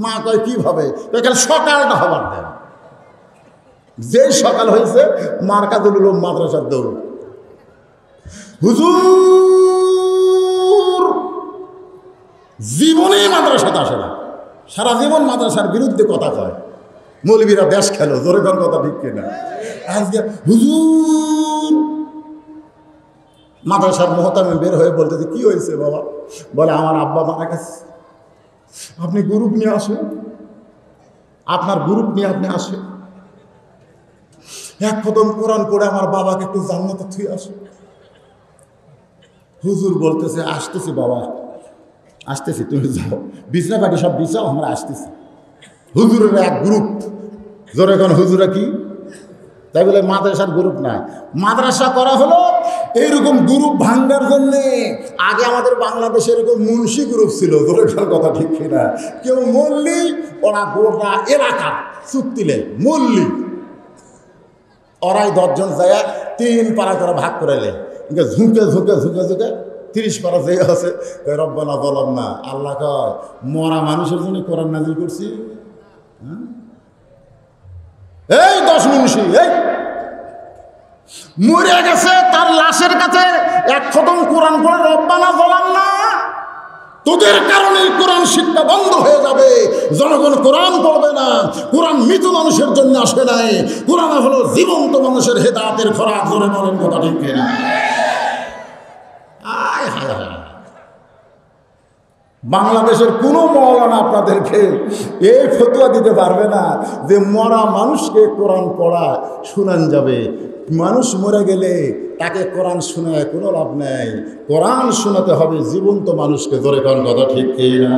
মা কয় কিভাবে? খালি সকালটা হবার দেন। যেই সকাল হয়েছে মার কাছে দিল মাদ্রাসার দৌড়। হুজুর জীবনেই মাদ্রাসাতে আসে না, সারা জীবন মাদ্রাসার বিরুদ্ধে কথা কয়। মৌলবীরা দেশ খেলো, জোরে কোন কথা ঠিক কিনা? আজকে হুজুর মাদ্রাসার মোহতামে বের হয়ে বলতেছে, কি হয়েছে বাবা? বলে আমার আব্বা মারা গেছে, আপনি গ্রুপ নিয়ে আসুন, আপনার গ্রুপ নিয়ে আপনি আসেন, এক খতম কোরআন পড়ে আমার বাবাকে একটু জান্নাতে থুয়ে আসুন। হুজুর বলতেছে, আসতেছি বাবা, আসতেছি, তুমি যাও, বিছনা পাটি সব বিছাও, আমরা আসতেছি। হুজুরের এক গ্রুপ, জোরে এখন হুজুরা কি তাই বলে মাদ্রাসার গ্রুপ না, মাদ্রাসা করা হলো এইরকম গ্রুপ ভাঙ্গার জন্যে। আগে আমাদের বাংলাদেশে এরকম মুন্সি গ্রুপ ছিল, জোরে কথা ঠিক কিনা? কেউ মল্লি, ওরা গোটা এলাকা চুক্তিলে মল্লি, ওরাই 10 জন যায় 3 পারা করে ভাগ করে লে, ঝুঁকে ঝুঁকে ঝুঁকে ঝুঁকে 30 পারা যে আছে, রব্বানা বলম না, আল্লাহ কয় মরা মানুষের জন্য কোরআন নাজিল করছি। এই 10 মুন্সি এই মরে গেছে, তার লাশের কাছে এক খতম কোরআন পড়ে রব্বানা বলম না, তোদের কারণে কোরআন শিক্ষা বন্ধ হয়ে যাবে, জনগণ কোরআন পড়বে না। কোরআন মৃত মানুষের জন্য আসে নাই, কোরআন হলো জীবন্ত মানুষের হেদায়েতের খোরাক, জোরে বলেন কথা ঠিক কিনা? বাংলাদেশের কোনো মওলানা আপনাদেরকে এই ফতোয়া দিতে পারবে না যে মরা মানুষকে কোরআন পড়া শোনান যাবে। মানুষ মরে গেলে তাকে কোরআন শোনায় কোনো লাভ নেই, কোরআন শোনাতে হবে জীবন্ত মানুষকে, ধরে কোন কথা ঠিক কিনা?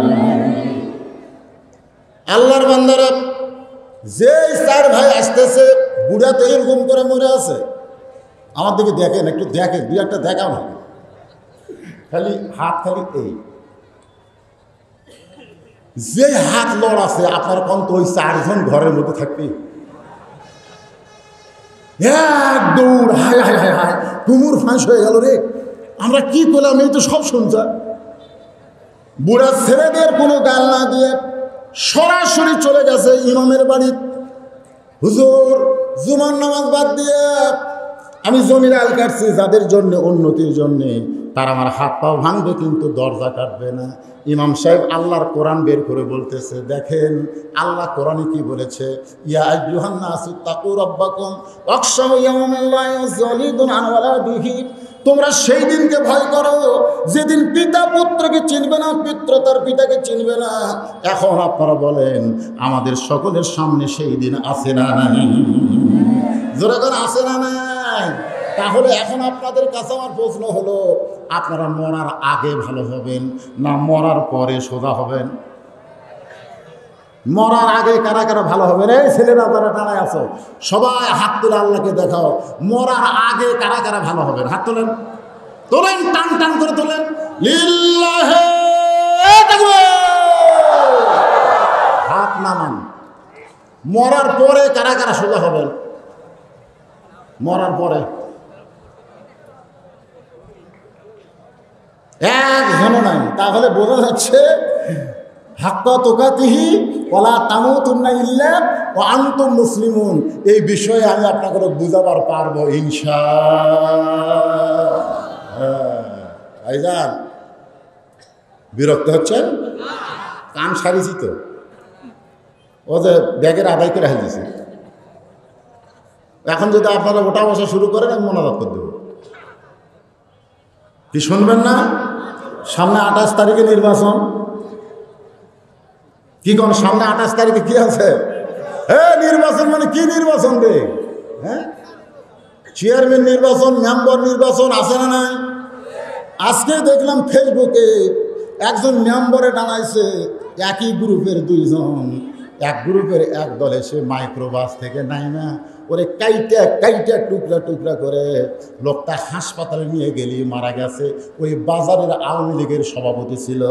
আল্লাহর বান্দারা, যে 4 ভাই আসতেছে, বুড়া তো এরকম করে মরে আছে, আমার দিকে দেখেন, একটু দেখেন, 2-1টা দেখাও না, খালি হাত, খালি এই যে হাত লড়াছে, আপনার কন্ত ওই 4 জন ঘরের মধ্যে থাকবে, এক দৌড়, হায় হায় হায় হায়, কুমুর ফাঁস হয়ে গেল রে, আমরা কি করলাম? এই তো সব শুনছা। বুড়া ছেলেদের কোনো গাল না দিয়ে সরাসরি চলে গেছে ইমামের বাড়ি। হুজুর, জুমার নামাজ বাদ দিয়ে আমি জমির আল কাটছি যাদের জন্য, উন্নতির জন্যে, তার আমার হাত পাও ভাঙবে কিন্তু দরজা কাটবে না। ইমাম সাহেব আল্লাহর কোরআন বের করে বলতেছে, দেখেন আল্লাহ কোরআনে কি বলেছে, ইয়া আইয়ুহান নাসু তাকু রাব্বাকুম ওয়াখশাউ ইয়াওমান লা ইয়াযলিদুন আন ওয়ালাদিহি, তোমরা সেই দিনকে ভয় করো যেদিন পিতা পুত্রকে চিনবে না, পুত্র তার পিতাকে চিনবে না। এখন আপনারা বলেন, আমাদের সকলের সামনে সেই দিন আছে না নাই? জোরে করে আছে না নাই? তাহলে এখন আপনাদের কাছে আমার প্রশ্ন হলো, আপনারা মরার আগে ভালো হবেন না মরার পরে সোজা হবেন? মরার আগে কারা কারা ভালো হবেন? এই ছেলেরা যারা টানায় আছো, সবাই হাত তুলে আল্লাহকে দেখাও, মরার আগে কারা কারা ভালো হবেন? হাত তোলেন, তোলেন, টান টান করে তোলেন, লিল্লাহে তাকবীর, হাত নামান। মরার পরে কারা কারা সোজা হবেন? মরার পরে একজনও নাই। তাহলে বোঝা যাচ্ছে হাক্কা তুকাতিহি ওয়ালা তামুতুন্না ইল্লা ওয়া আনতুম মুসলিমুন, এই বিষয়ে আমি আপনাকে বুঝাবার পারবো ইনশাআল্লাহ। ভাইজান, বিরক্ত হচ্ছেন? কান সারিছি তো, ও যে ব্যাগের আদায় করে হাজিয়েছে, এখন যদি আপনারা ওটা বসা শুরু করেন আমি মোনাজাত করে দেবো। কি শুনবেন না? সামনে 28 তারিখে নির্বাচন। কি কোন সামনে 28 তারিখে কি আছে? হ্যাঁ, নির্বাচন মানে কি নির্বাচন রে? হ্যাঁ, চেয়ারম্যান নির্বাচন, মেম্বার নির্বাচন আছে না নাই? আজকে দেখলাম ফেসবুকে একজন মেম্বারে টানাইছে একই গ্রুপের 2 জন, এক গ্রুপের এক দলে সে মাইক্রোবাস থেকে নাই না, ওরে কাইটা কাইটা টুকরা টুকরা করে লোকটা হাসপাতালে নিয়ে গেলি মারা গেছে। ওই বাজারের আওয়ামী লীগের সভাপতি ছিল,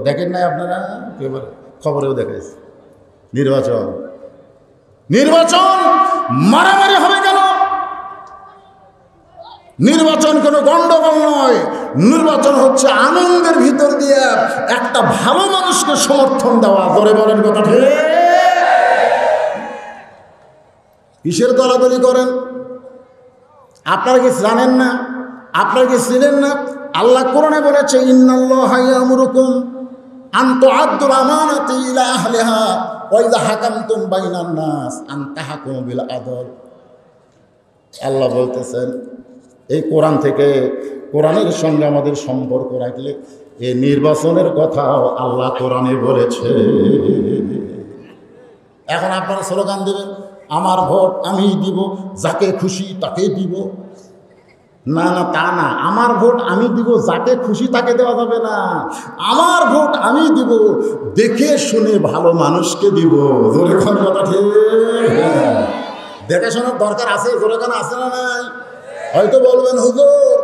দেখেন নাই আপনারা? খবরেও দেখাইছে। নির্বাচন, নির্বাচন মারামারি হবে কেন? নির্বাচন কোনো গন্ডগোল নয়, নির্বাচন হচ্ছে আনন্দের ভিতর দিয়ে একটা ভালো মানুষকে সমর্থন দেওয়া। ধরে বলেন কথা ঠিক? কিসের দলাদলি করেন? আপনারা কি জানেন না? আপনারা কি ছিলেন না? আল্লাহ কোরআনে বলেছে, ইন্নাল্লাহা ইয়ামুরুকুম আন তুআদ্দুল আমানাতি ইলা আহলিহা ওয়া ইযা হাকামতুম বাইনান নাস আন তাহকুমু বিল আদল। আল্লাহ বলতেছেন এই কোরআন থেকে, কোরআনের সঙ্গে আমাদের সম্পর্ক রাখলে এই নির্বাচনের কথাও আল্লাহ কোরআনে বলেছে। এখন আপনারা স্লোগান দেবেন, আমার ভোট আমি দিব, যাকে খুশি তাকে দিব। না না, তা না। আমার ভোট আমি দিব, যাকে খুশি তাকে দেওয়া যাবে না। আমার ভোট আমি দিব, দেখে শুনে ভালো মানুষকে দিব। জোরে কোন কথা ঠিক? দেখে শোনার দরকার আছে, জোরে কোন আছে না নাই? হয়তো বলবেন হুজুর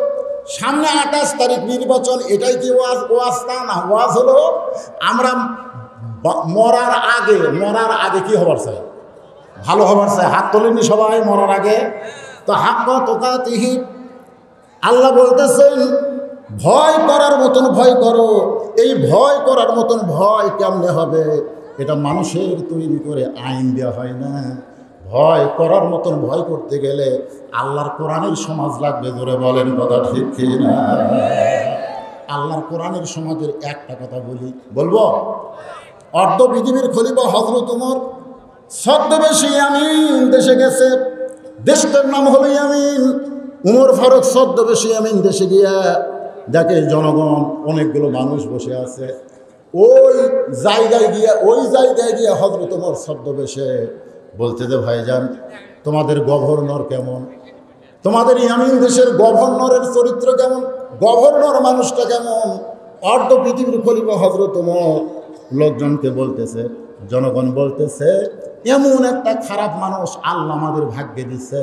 সামনে 28 তারিখ নির্বাচন, এটাই কি ওয়াজ? ওয়াজ তা না, ওয়াজ হলো আমরা মরার আগে কি হবার চাই? ভালো হবার চাই। হাত তোলেননি সবাই মরার আগে? তো হাক্কা তুকাতিহি, আল্লাহ বলতেছেন ভয় করার মতন ভয় করো। এই ভয় করার মতন ভয় কেমনে হবে? এটা মানুষের তৈরি করে আইন দেওয়া হয় না। ভয় করার মতন ভয় করতে গেলে আল্লাহর কোরআনের সমাজ লাগবে। জোরে বলেন কথা ঠিক কি না? আল্লাহর কোরআনের সমাজের একটা কথা বলবো। অর্ধ পৃথিবীর খলিফা হযরত ওমর ছদ্মবেশী ইয়ামিন দেশে গেছে। দেশটার নাম হলো ইয়ামিন। উমর ফারুক ছদ্মবেশী ইয়ামিন দেশে গিয়া দেখে জনগণ অনেকগুলো মানুষ বসে আছে। ওই জায়গায় গিয়া হযরত ওমর ছদ্মবেশে বলতে যে ভাইজান তোমাদের গভর্নর কেমন? তোমাদের ইয়ামিন দেশের গভর্নরের চরিত্র কেমন? গভর্নর মানুষটা কেমন? অর্ধ পৃথিবীর খলিফা হযরত ওমর লোকজনকে বলতেছে, জনগণ বলতেছে এমন একটা খারাপ মানুষ আল্লাহ আমাদের ভাগ্যে দিছে,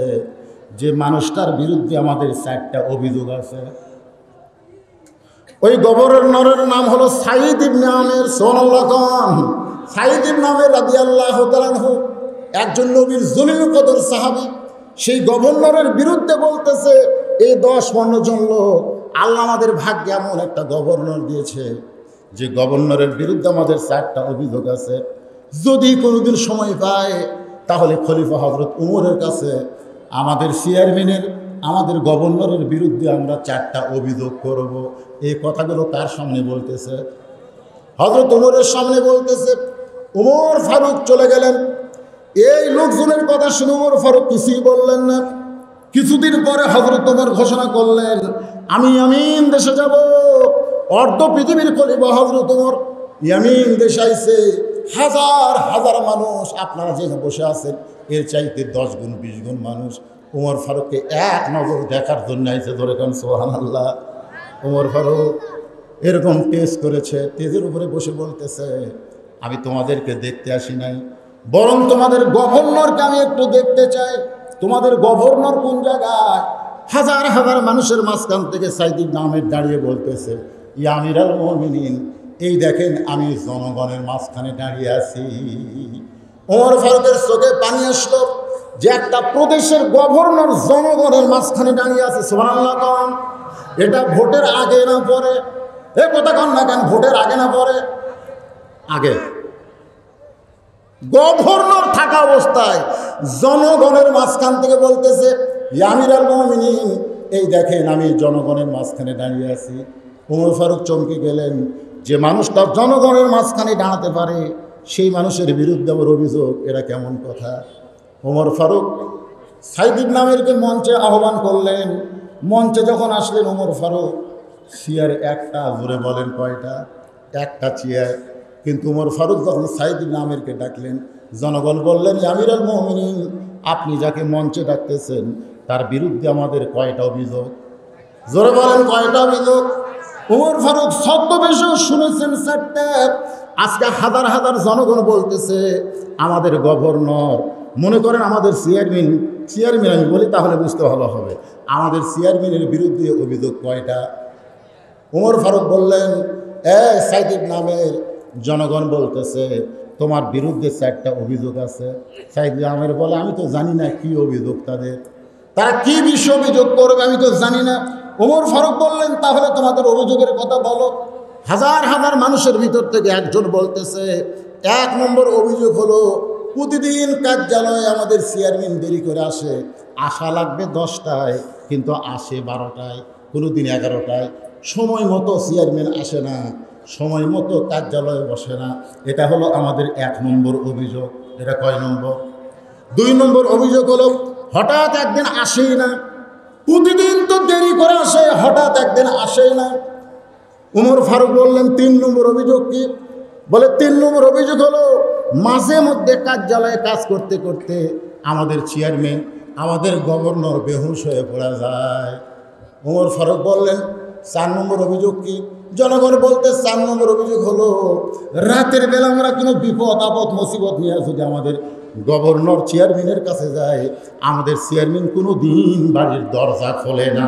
যে মানুষটার বিরুদ্ধে আমাদের 4টা অভিযোগ আছে। ওই গভর্নরের নাম হলো সাঈদ ইবনে আমির। সুবহানাল্লাহ। সাঈদ ইবনে আমির রাদিয়াল্লাহু তাআলা আনহু একজন নবীর জলিল কদর সাহাবী। সেই গভর্নরের বিরুদ্ধে বলতেছে এই 10-15 জন লোক আল্লাহ আমাদের ভাগ্যে এমন একটা গভর্নর দিয়েছে, যে গভর্নরের বিরুদ্ধে আমাদের 4টা অভিযোগ আছে। যদি কোনোদিন সময় পায় তাহলে খলিফা হযরত উমরের কাছে আমাদের চেয়ারম্যানের, আমাদের গভর্নরের বিরুদ্ধে আমরা 4টা অভিযোগ করব। এই কথাগুলো তার সামনে বলতেছে, হযরত উমরের সামনে বলতেছে। উমর ফারুক চলে গেলেন। এই লোকজনের কথা শুনে উমর ফারুক কিছুই বললেন না। কিছুদিন পরে হযরত উমর ঘোষণা করলেন আমি ইয়ামিন দেশে যাব। অর্ধ পৃথিবীর খলিফা হযরত উমর ইয়ামিন দেশে আইছে। হাজার হাজার মানুষ, আপনারা যেখানে বসে আছেন এর চাইতে 10 গুণ 20 গুণ মানুষ উমর ফারুককে এক নজর দেখার জন্য আইছে। ধরে কান সুবহানাল্লাহ। উমর ফারুক এরকম টেস্ট করেছে, তেজের উপরে বসে বলতেছে আমি তোমাদেরকে দেখতে আসি নাই, বরং তোমাদের গভর্নরকে আমি একটু দেখতে চাই। তোমাদের গভর্নর কোন জায়গায়? হাজার হাজার মানুষের মাঝখান থেকে সাঈদ ইবনে আমির দাঁড়িয়ে বলতেছে ইয়া আমিরাল মুমিনিন, এই দেখেন আমি জনগণের মাঝখানে দাঁড়িয়ে আছি। ওমর ফারুকের চোখে পানি আসলো যে একটা প্রদেশের গভর্নর জনগণের মাঝখানে দাঁড়িয়ে আছে। সুবহানাল্লাহ। এটা ভোটের আগে না পরে? এ কথা কন না কেন? ভোটের আগে না পরে? আগে। গভর্নর থাকা অবস্থায় জনগণের মাঝখান থেকে বলতেছে ইয়া আমিরাল মুমিনিন, এই দেখেন আমি জনগণের মাঝখানে দাঁড়িয়ে আছি। ওমর ফারুক চমকে গেলেন, যে মানুষটা জনগণের মাঝখানে দাঁড়াতে পারে সেই মানুষের বিরুদ্ধে আমার অভিযোগ, এরা কেমন কথা? ওমর ফারুক সাঈদ ইবনে আমিরকে মঞ্চে আহ্বান করলেন। মঞ্চে যখন আসলেন ওমর ফারুক, চেয়ার একটা, জোরে বলেন কয়টা? একটা চেয়ার। কিন্তু ওমর ফারুক যখন সাঈদ ইবনে আমিরকে ডাকলেন, জনগণ বললেন আমিরাল মুমিনিন, আপনি যাকে মঞ্চে ডাকতেছেন তার বিরুদ্ধে আমাদের কয়টা অভিযোগ? জোরে বলেন কয়টা অভিযোগ? ওমর ফারুক ছদ্মবেশেও শুনেছেন 4টা। আজকে হাজার হাজার জনগণ বলতেছে আমাদের গভর্নর, মনে করেন আমাদের চেয়ারম্যান আমি বলি তাহলে বুঝতে ভালো হবে, আমাদের চেয়ারম্যানের বিরুদ্ধে অভিযোগ কয়টা? ওমর ফারুক বললেন সাঈদ ইবনে আমির, জনগণ বলতেছে তোমার বিরুদ্ধে 4টা অভিযোগ আছে। সাঈদ ইবনে আমির বলে আমি তো জানি না কি অভিযোগ তাদের, তারা কি বিষয়ে অভিযোগ করবে আমি তো জানি না। ওমর ফারুক বললেন তাহলে তোমাদের অভিযোগের কথা বলো। হাজার হাজার মানুষের ভিতর থেকে একজন বলতেছে 1 নম্বর অভিযোগ হলো প্রতিদিন কার্যালয়ে আমাদের চেয়ারম্যান দেরি করে আসে। আসা লাগবে 10টায় কিন্তু আসে 12টায়, কোনোদিন 11টায়। সময় মতো চেয়ারম্যান আসে না। সময় মতো কার্যালয়ে বসে না। এটা হলো আমাদের 1 নম্বর অভিযোগ। এটা কয় নম্বর? 2 নম্বর অভিযোগ হলো হঠাৎ একদিন আসেই না, প্রতিদিন তো দেরি করে আসে, হঠাৎ একদিন আসেই না। উমর ফারুক বললেন 3 নম্বর অভিযোগ কি? বলে 3 নম্বর অভিযোগ হলো মাঝে মধ্যে কার্যালয়ে কাজ করতে করতে আমাদের চেয়ারম্যান, আমাদের গভর্নর বেহুশ হয়ে পড়া যায়। উমর ফারুক বললেন 4 নম্বর অভিযোগ কি? জনগণ বলতে 4 নম্বর অভিযোগ হলো রাতের বেলা আমরা কোনো বিপদ আপদ মুসিবত নিয়ে যদি আমাদের গভর্নর চেয়ারম্যানের কাছে যায়, আমাদের চেয়ারম্যান কোনো দিন বাড়ির দরজা খোলে না।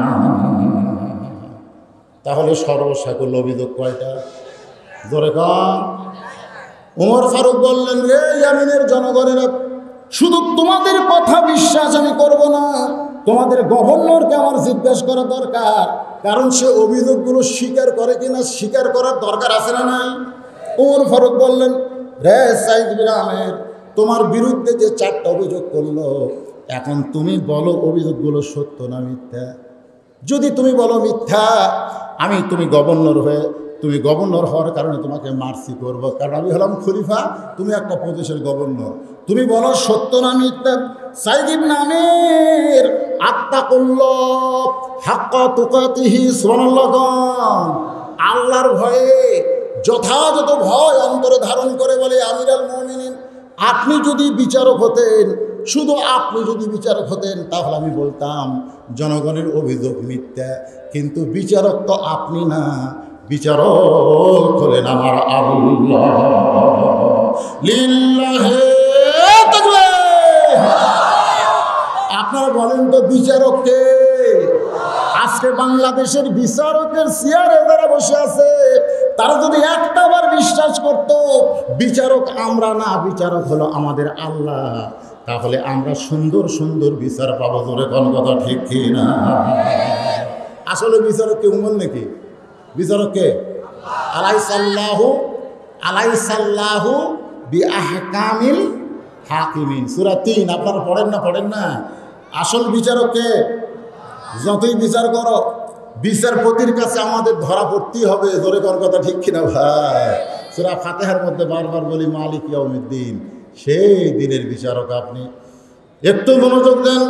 তাহলে সর্বসাকুল অভিযোগ কয়টা? জোরে কম। উমর ফারুক বললেন, রে ইয়ামিনের জনগণেরা, শুধু তোমাদের কথা বিশ্বাস আমি করব না, তোমাদের গভর্নরকে আমার জিজ্ঞাসা করা দরকার, কারণ সে অভিযোগগুলো স্বীকার করে কিনা স্বীকার করার দরকার আছে না নাই? উমর ফারুক বললেন, রে সাইদ বিন আমের, তোমার বিরুদ্ধে যে 4টা অভিযোগ করলো, এখন তুমি বলো অভিযোগগুলো সত্য না মিথ্যা। যদি তুমি বলো মিথ্যা, তুমি গভর্নর হওয়ার কারণে তোমাকে মার্সি করবো, কারণ আমি হলাম খলিফা, তুমি একটা প্রদেশের গভর্নর। তুমি বলো সত্য না মিথ্যা। সাইদ ইবনে আমির আত্তাকুল্লাহ হাক্কা তুকাতিহি, সুবহানাল্লাহ, আল্লাহর ভয়ে যথাযথ ভয় অন্তরে ধারণ করে বলে, আমিরুল মুমিনিন, আপনি যদি বিচারক হতেন, শুধু আপনি যদি বিচারক হতেন, তাহলে আমি বলতাম জনগণের অভিযোগ মিথ্যা, কিন্তু বিচারক তো আপনি না, বিচারক হলেন আমার আল্লাহ। লিল্লাহি তাকবীর। আপনারা বলেন তো বিচারক কে? আজকে বাংলাদেশের বিচারকের চেয়ারে যারা বসে আছে, তারা যদি একটাবার বিশ্বাস করত বিচারক আমরা না, বিচারক হলো আমাদের আল্লাহ, তাহলে আমরা সুন্দর সুন্দর বিচার পাবো। ধরে কোন কথা ঠিক কি না? আসলে বিচারক কে উমর নাকি? বিচারক কে? আলাইসাল্লাহু বিআহকামিল হাকিমিন, সূরা 3। আপনারা পড়েন না? আসল বিচারক কে? যতই বিচার করো, বিচারপতির কাছে আমাদের ধরা পড়তেই হবে। ধরে কোন কথা ঠিক কিনা ভাই? সূরা ফাতিহার মধ্যে বারবার বলি মালিক ইয়াউমিদ্দিন, সেই দিনের বিচারক আপনি। একটু মনোযোগ দেন।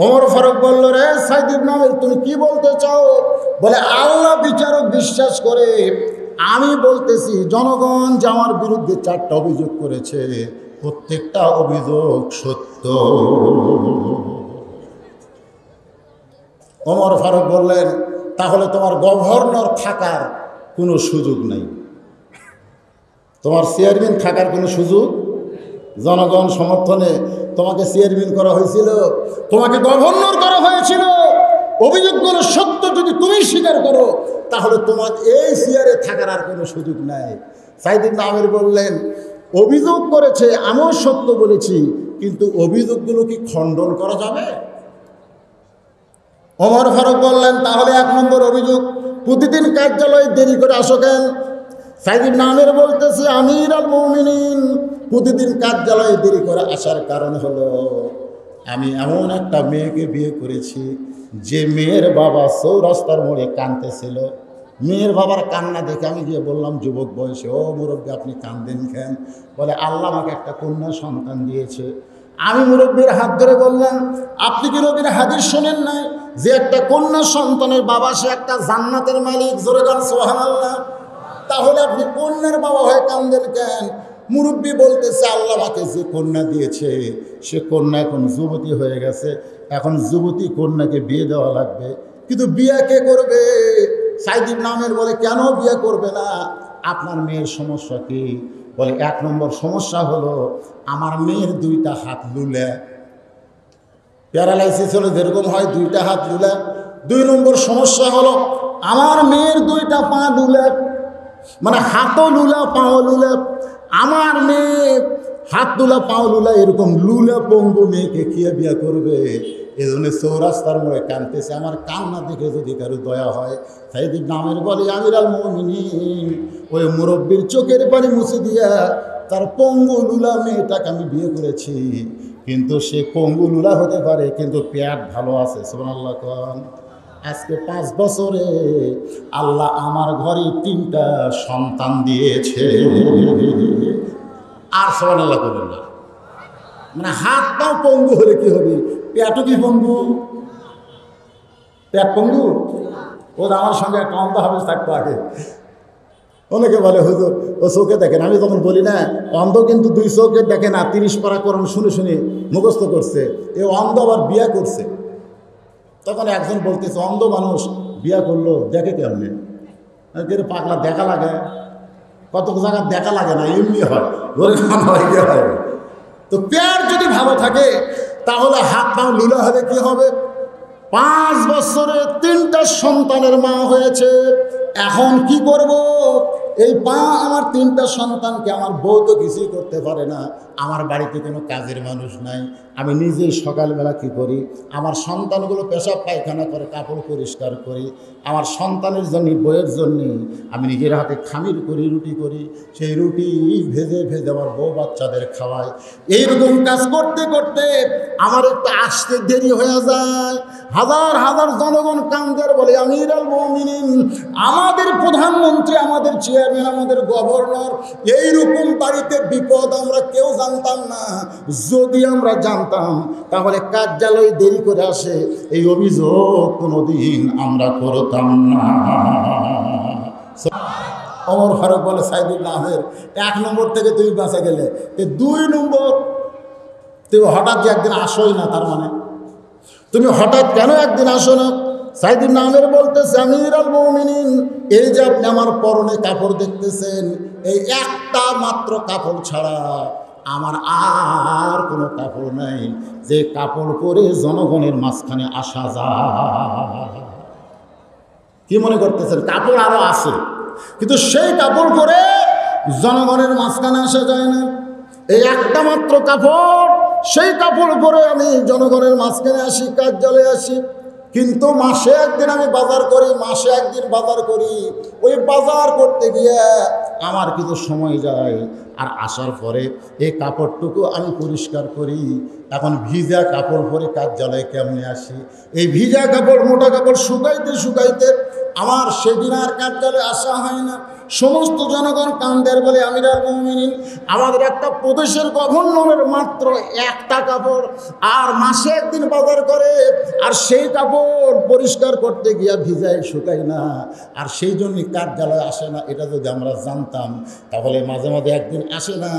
ওমর ফারুক বলল, রে সাইদ ইবনে আমির, তুমি কি বলতে চাও? বলে, আল্লাহ বিচারক বিশ্বাস করে, আমি বলতেছি জনগণ যে আমার বিরুদ্ধে 4টা অভিযোগ করেছে, প্রত্যেকটা অভিযোগ সত্য। ওমর ফারুক বললেন, তাহলে তোমার গভর্নর থাকার কোনো সুযোগ নাই, তোমার চেয়ারম্যান থাকার কোনো সুযোগ। জনগণ সমর্থনে তোমাকে চেয়ারম্যান করা হয়েছিল, তোমাকে গভর্নর করা হয়েছিল। অভিযোগগুলো সত্য যদি তুমি স্বীকার করো, তাহলে তোমার এই চেয়ারে থাকার আর কোনো সুযোগ নাই। সাইদ ইবনে আমির বললেন, অভিযোগ করেছে, আমিও সত্য বলেছি, কিন্তু অভিযোগগুলো কি খণ্ডন করা যাবে? ওমর ফারুক বললেন, তাহলে 1 নম্বর অভিযোগ, প্রতিদিন কার্যালয়ে দেরি করে আসো কেন? সাইদ ইবনে আমির বলতেছে, আমিরুল মুমিনিন, প্রতিদিন কার্যালয়ে দেরি করে আসার কারণ হলো আমি এমন একটা মেয়েকে বিয়ে করেছি, যে মেয়ের বাবা চৌরাস্তার মোড়ে কাঁদতেছিল। মেয়ের বাবার কান্না দেখে আমি গিয়ে বললাম যুবক বয়সে, ও মুরব্বী আপনি কাঁদেন কেন? বলে, আল্লাহ আমাকে একটা কন্যা সন্তান দিয়েছে। আমি মুরব্বীর হাত ধরে বললাম, আপনি কি নবীর হাদিস শোনেন নাই যে একটা কন্যা সন্তানের বাবা সে একটা জান্নাতের মালিক? জোরে গান সুবহানাল্লাহ। তাহলে আপনি কন্যার বাবা হয়ে কাঁদেন কেন? মুরব্বী বলতেছে, আল্লাহ আমাকে যে কন্যা দিয়েছে, সে কন্যা এখন যুবতী হয়ে গেছে, এখন যুবতী কন্যাকে বিয়ে দেওয়া লাগবে, কিন্তু বিয়ে কে করবে? সাইদ ইবনে আমির বলে, কেন বিয়ে করবে না? আপনার মেয়ের সমস্যা কি? বলে, 1 নম্বর সমস্যা হলো আমার মেয়ের 2টা হাত লুলা, প্যারালাইসিস হলে যেরকম হয় 2টা হাত লুলা। 2 নম্বর সমস্যা হলো আমার মেয়ের 2টা পা লুলা, মানে হাতও লুলা পাও লুলা। আমার মেয়ে হাত লুলা পাও লুলা, এরকম লুলা পঙ্গু মেয়েকে কে বিয়ে করবে? এই জন্য চৌরাস্তার মোড়ে কাঁদতেছে। আমার কান্না দেখে যদি কারো দয়া হয়, সাইদ ইবনে আমির বলে, আমিরুল মুমিনিন, ওই মুরব্বীর চোখের পানি মুছে দিয়া তার পঙ্গু লুলা মেয়েটাকে আমি বিয়ে করেছি, কিন্তু সে পঙ্গু লুলা হতে পারে, কিন্তু পেট ভালো আছে। সুবহানাল্লাহ। আজকে 5 বছরে আল্লাহ আমার ঘরে 3টা সন্তান দিয়েছে। আর সুবহানাল্লাহ করেন না। মানে হাত পাও পঙ্গু হলে কি হবে? পেটও কি পঙ্গু? পেট পঙ্গু? ওর আমার সঙ্গে একটা অন্ধ হাফেজ থাকতো আগে। অনেকে বলে হুজুর ও চোখে দেখেন। আমি তখন বলি না, অন্ধ কিন্তু 2 চোখে দেখে না, 30 পারা কোরআন শুনে শুনে মুখস্থ করছে। এ অন্ধ আবার বিয়া করছে। তখন একজন বলতেছে, অন্ধ মানুষ বিয়া করলো দেখে কেমনে? পাগলা দেখা লাগে, কত জায়গা দেখা লাগে না, এমনি হয়, ধরে হয়। তো পেট যদি ভালো থাকে তাহলে হাত পা লুলা হবে, কি হবে? 5 বছরে 3টা সন্তানের মা হয়েছে। এখন কি করব? এই আমার 3টা সন্তানকে আমার বউ তো কিছুই করতে পারে না, আমার বাড়িতে কোনো কাজের মানুষ নাই। আমি নিজেই সকালবেলা কি করি, আমার সন্তানগুলো পেশাব পায়খানা করে, কাপড় পরিষ্কার করি। আমার সন্তানের জন্য, বইয়ের জন্য আমি নিজের হাতে খামির করি, রুটি করি। সেই রুটি ভেজে ভেজে আমার বউ বাচ্চাদের খাওয়াই। এইরকম কাজ করতে করতে আমার একটু আসতে দেরি হয়ে যায়। হাজার হাজার জনগণ কান্দের, বলে আমিরুল মুমিনিন, আমাদের প্রধানমন্ত্রী, আমাদের চেয়ারম্যান, আমাদের গভর্নর, এইরকম বাড়িতে বিপদ আমরা কেউ জানতাম না। যদি আমরা জানতাম তাহলে কার্যালয় দেরি করে আসে, এই অভিযোগ কোনোদিন আমরা করতাম না। ওমর ফারুক বলে, সাইদুল আহমেদ, 1 নম্বর থেকে তুমি বাঁচা গেলে, 2 নম্বর তুমি হঠাৎ যে একদিন আসোই না, তার মানে তুমি হঠাৎ কেন একদিন আসো না? সাইদুল আহমেদ বলতেছে, আমিরুল মুমিনিন, এই যে আপনি আমার পরনে কাপড় দেখতেছেন, এই একটা মাত্র কাপড় ছাড়া আমার আর কোনো কাপড় নাই, যে কাপড় পরে জনগণের মাঝখানে আসা যায়। কি মনে করতেছেন? কাপড় আরো আছে, কিন্তু সেই কাপড় পরে জনগণের মাঝখানে আসা যায় না। এই একটা মাত্র কাপড়, সেই কাপড় পরে আমি জনগণের মাঝখানে আসি, কার্যালয়ে আসি। কিন্তু মাসে একদিন আমি বাজার করি, মাসে একদিন বাজার করি। ওই বাজার করতে গিয়ে আমার কিছু সময় যায়, আর আসার পরে এই কাপড়টুকু আমি পরিষ্কার করি। এখন ভিজা কাপড় পরে কার্যালয়ে কেমনে আসি? এই ভিজা কাপড়, মোটা কাপড় শুকাইতে শুকাইতে আমার সেদিন আর কার্যালয়ে আসা হয় না। সমস্ত জনগণ কান্দের, বলে আমিরুল মুমিনিন, আমাদের একটা প্রদেশের গভর্নরের মাত্র একটা কাপড়, আর মাসে একদিন বাজার করে, আর সেই কাপড় পরিষ্কার করতে গিয়া ভিজায় শুকাই না, আর সেই জন্যই কার্যালয়ে আসে না। এটা যদি আমরা জানতাম তাহলে মাঝে মাঝে একদিন আসে না,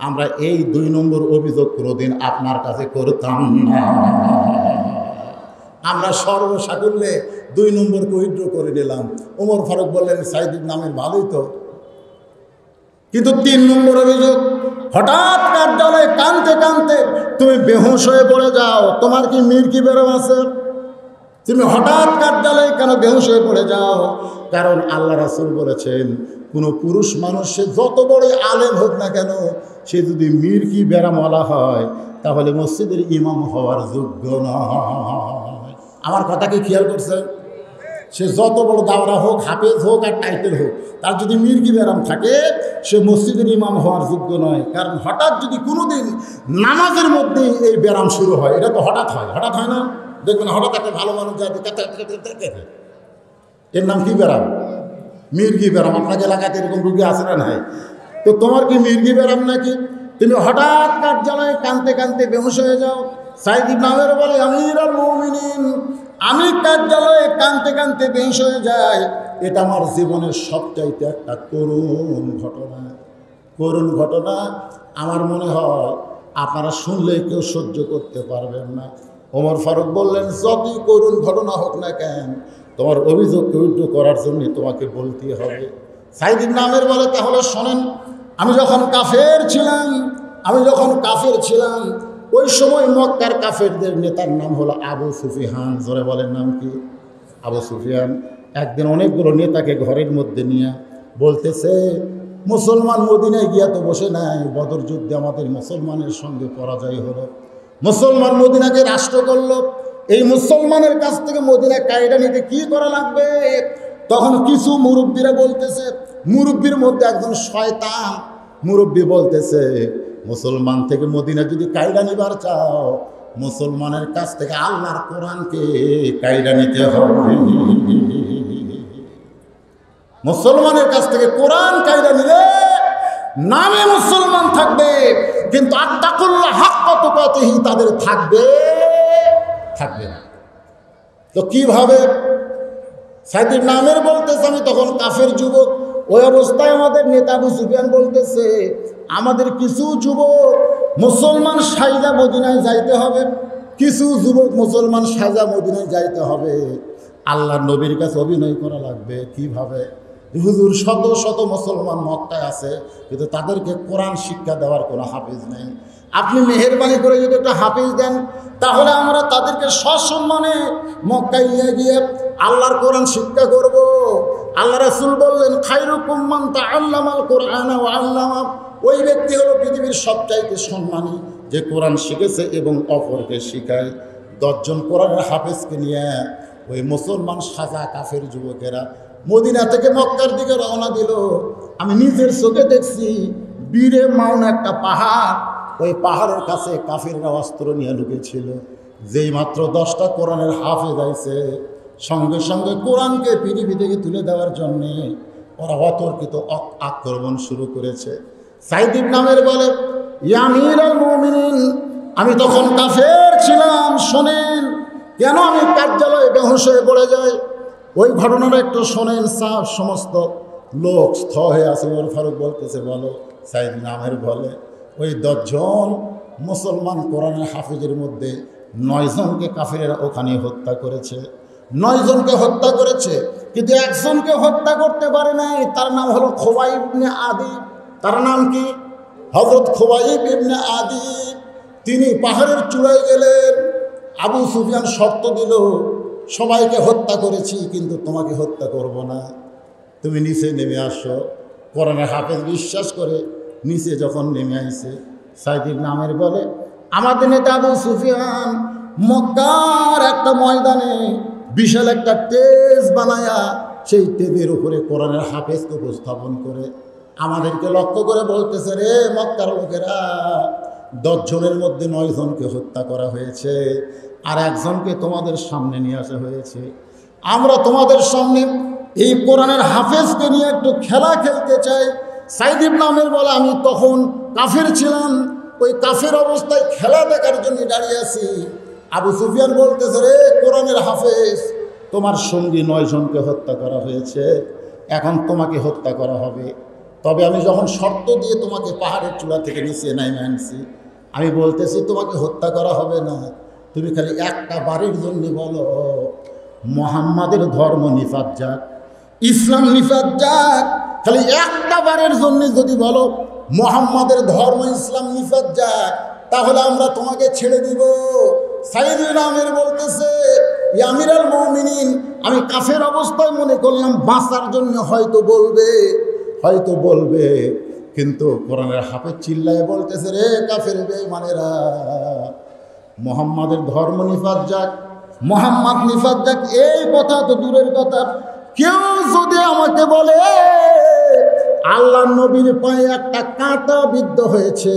আমরা এই 2 নম্বর অভিযোগ কোনোদিন আপনার কাছে করতাম না। আমরা সর্বসাকুল্যে 2 নম্বরকে উইথড্র করে নিলাম। ওমর ফারুক বললেন, সাইদুল নামের ভালোই তো, কিন্তু 3 নম্বর অভিযোগ, হঠাৎ কার্যালয়ে কানতে কানতে তুমি বেহুশ হয়ে পড়ে যাও। তোমার কি মির্কি বেরম আছে? তুমি হঠাৎ কার্যালয়ে কেন বেহুশ হয়ে পড়ে যাও? কারণ আল্লাহ রাসূল বলেছেন, কোনো পুরুষ মানুষ, সে যত বড় আলেম হোক না কেন, সে যদি মির্কি বেরামওয়ালা হয় তাহলে মসজিদের ইমাম হওয়ার যোগ্য নয়। আমার কথা কি খেয়াল করছেন? সে যত বড় দাওরা হোক, হাফেজ হোক আর টাইটেল হোক, তার যদি মির্গি ব্যারাম থাকে, সে মসজিদের ইমাম হওয়ার যোগ্য নয়। কারণ হঠাৎ যদি কোনোদিন নামাজের মধ্যে এই ব্যারাম শুরু হয়, এটা তো হঠাৎ হয়, হঠাৎ হয় না? দেখবেন হঠাৎ একটা ভালো মানুষ যায়, এর নাম কি ব্যারাম? মির্গি ব্যারাম। আপনাকে এলাকাতে এরকম রুগী আছে না নাই? তো তোমার কি মির্গি ব্যারাম নাকি? তুমি হঠাৎ কার্যালয়ে কানতে কানতে বেহুশ হয়ে যাও। সাইদ ইবনে আমের বলে, আমিরুল মুমিনিন, আমি কার্যালয়ে কানতে কানতে বেহুশ হয়ে যাই। এটা আমার জীবনের সবচাইতে একটা করুণ ঘটনা। করুণ ঘটনা। আমার মনে হয় আপনারা শুনলে কেউ সহ্য করতে পারবেন না। ওমর ফারুক বললেন, যতই করুণ ঘটনা হোক না কেন, তোমার অভিযোগ উইথড্র করার জন্য তোমাকে বলতে হবে। সাইদ ইবনে আমের বলে, তাহলে শোনেন, আমি যখন কাফের ছিলাম, ওই সময় মক্কার কাফেরদের নেতার নাম হলো আবু সুফিয়ান। জোরে বলেন, নাম কি? আবু সুফিয়ান। একদিন অনেকগুলো নেতাকে ঘরের মধ্যে নিয়ে বলতেছে, মুসলমান মদিনায় গিয়া তো বসে নাই, বদর যুদ্ধে আমাদের মুসলমানের সঙ্গে পরাজয় হলো, মুসলমান মদিনাকে রাষ্ট্র করলো, এই মুসলমানের কাছ থেকে মদিনা কায়দা নিতে কি করা লাগবে? তখন কিছু মুরব্বীরা বলতেছে, মুরব্বীর মধ্যে একজন শয়তান মুরব্বী বলতেছে, মুসলমান থেকে মদিনা যদি কায়দা নিবার চাও মুসলমানের কাছ থেকে আল্লাহর কোরআনকে কায়দা নিতে হবে। মুসলমানের কাছ থেকে কোরআন কায়দা নিলে নামে মুসলমান থাকবে, কিন্তু আত্তাকুল্লাহ হাক্কা তুকাতিহি তাদের থাকবে না। তো কিভাবে? সাইদির নামের বলতেছে আমি তখন কাফের যুবক, ওই অবস্থায় আমাদের নেতা আবু সুফিয়ান বলতেছে আমাদের কিছু যুবক মুসলমান সাইজা মদিনায় যাইতে হবে, কিছু যুবক মুসলমান সাইজা মদিনায় যাইতে হবে, আল্লাহর নবীর কাছে অভিনয় করা লাগবে। কিভাবে? হুজুর শত শত মুসলমান মক্কায় আছে, কিন্তু তাদেরকে কোরআন শিক্ষা দেওয়ার কোনো হাফেজ নেই। আপনি মেহেরবানি করে যদি একটা হাফেজ দেন, তাহলে আমরা তাদেরকে সসম্মানে মক্কায় নিয়ে গিয়ে আল্লাহর কোরআন শিক্ষা করব। আল্লাহ রাসূল বললেন খায়রুকুম মান তাআল্লামাল কোরআন ওয়া আল্লামা। ওই ব্যক্তি হলো পৃথিবীর সবচাইতে সম্মানী যে কোরআন শিখেছে এবং অপরকে শিখায়। 10 জন কোরআনের হাফেজকে নিয়ে ওই মুসলমান সাজা কাফের যুবকেরা মদিনা থেকে মক্কার দিকে রওনা দিল। আমি নিজের চোখে দেখছি বীরে মাউনা একটা পাহাড়, ওই পাহাড়ের কাছে কাফেররা অস্ত্র নিয়ে লুকিয়েছিল। যেই মাত্র 10টা কোরআনের হাফেজ আইছে, সঙ্গে সঙ্গে কোরআনকে পৃথিবী থেকে তুলে দেওয়ার জন্যে ওরা অতর্কিত আক্রমণ শুরু করেছে। সাইদ ইবনে আমের বলে ইয়া আমিরুল মুমিনিন, আমি তখন কাফের ছিলাম, শোনেন কেন আমি কার্যালয়ে বেহুশ হয়ে পড়ে যাই। ওই ঘটনাটা একটু শোনেন। সমস্ত লোক স্থ হয়ে আছে। ওমর ফারুক বলতেছে বলো। সাইদ ইবনে আমের বলে ওই 10 জন মুসলমান কোরআনের হাফেজের মধ্যে 9 জনকে কাফেরেরা ওখানে হত্যা করেছে। 9 জনকে হত্যা করেছে, কিন্তু একজনকে হত্যা করতে পারে নাই। তার নাম হলো খুবাইব ইবনে আদি। তার নাম কি? হযরত খুবাইব ইবনে আদি। তিনি পাহাড়ের চূড়ায় গেলেন। আবু সুফিয়ান শর্ত দিল সবাইকে হত্যা করেছি, কিন্তু তোমাকে হত্যা করব না, তুমি নিচে নেমে আসো। কোরআনের হাফেজ বিশ্বাস করে নিচে যখন নেমে আইছে, সাইদ ইবনে আমের বলে আমাদের নেতা আবু সুফিয়ান মক্কার একটা ময়দানে বিশাল একটা টেজ বানায়া সেই টেজের উপরে কোরআনের হাফেজকে উপস্থাপন করে আমাদেরকে লক্ষ্য করে বলতেছে, রে মক্কার লোকেরা, 10 জনের মধ্যে 9 জনকে হত্যা করা হয়েছে, আর একজনকে তোমাদের সামনে নিয়ে আসা হয়েছে। আমরা তোমাদের সামনে এই কোরআনের হাফেজকে নিয়ে একটু খেলা খেলতে চাই। সাইদ ইবনে আমের বলে আমি তখন কাফের ছিলাম, ওই কাফের অবস্থায় খেলা দেখার জন্য দাঁড়িয়ে আছি। আবু সুফিয়ান বলতেছে, রে কোরআনের হাফেজ, তোমার সঙ্গী 9 জনকে হত্যা করা হয়েছে, এখন তোমাকে হত্যা করা হবে। তবে আমি যখন শর্ত দিয়ে তোমাকে পাহাড়ের চূড়া থেকে নিচে নামিয়ে আনছি, আমি বলতেছি তোমাকে হত্যা করা হবে না, তুমি খালি একটা বারের জন্য বলো মুহাম্মাদের ধর্ম নিফাত যাক, ইসলাম নিফাত যাক। খালি একটা বারের জন্য যদি বলো মুহাম্মাদের ধর্ম ইসলাম নিফাত যাক, তাহলে আমরা তোমাকে ছেড়ে দিব। সাইদ ইবনে আমের বলতেছে ইয়া আমিরুল মুমিনিন, আমি কাফের অবস্থায় মনে করলাম বাঁচার জন্য হয়তো বলবে, কিন্তু কোরআনের হাফেজ চিল্লায় বলতেছে, রে কাফের বেঈমানেরা, মুহাম্মাদের ধর্ম নিফাত যাক, মুহাম্মদ নিফাত যাক, এই কথা তো দূরের কথা, কেউ যদি আমাকে বলে আল্লাহ নবীর পায়ে একটা কাঁটা বিদ্ধ হয়েছে,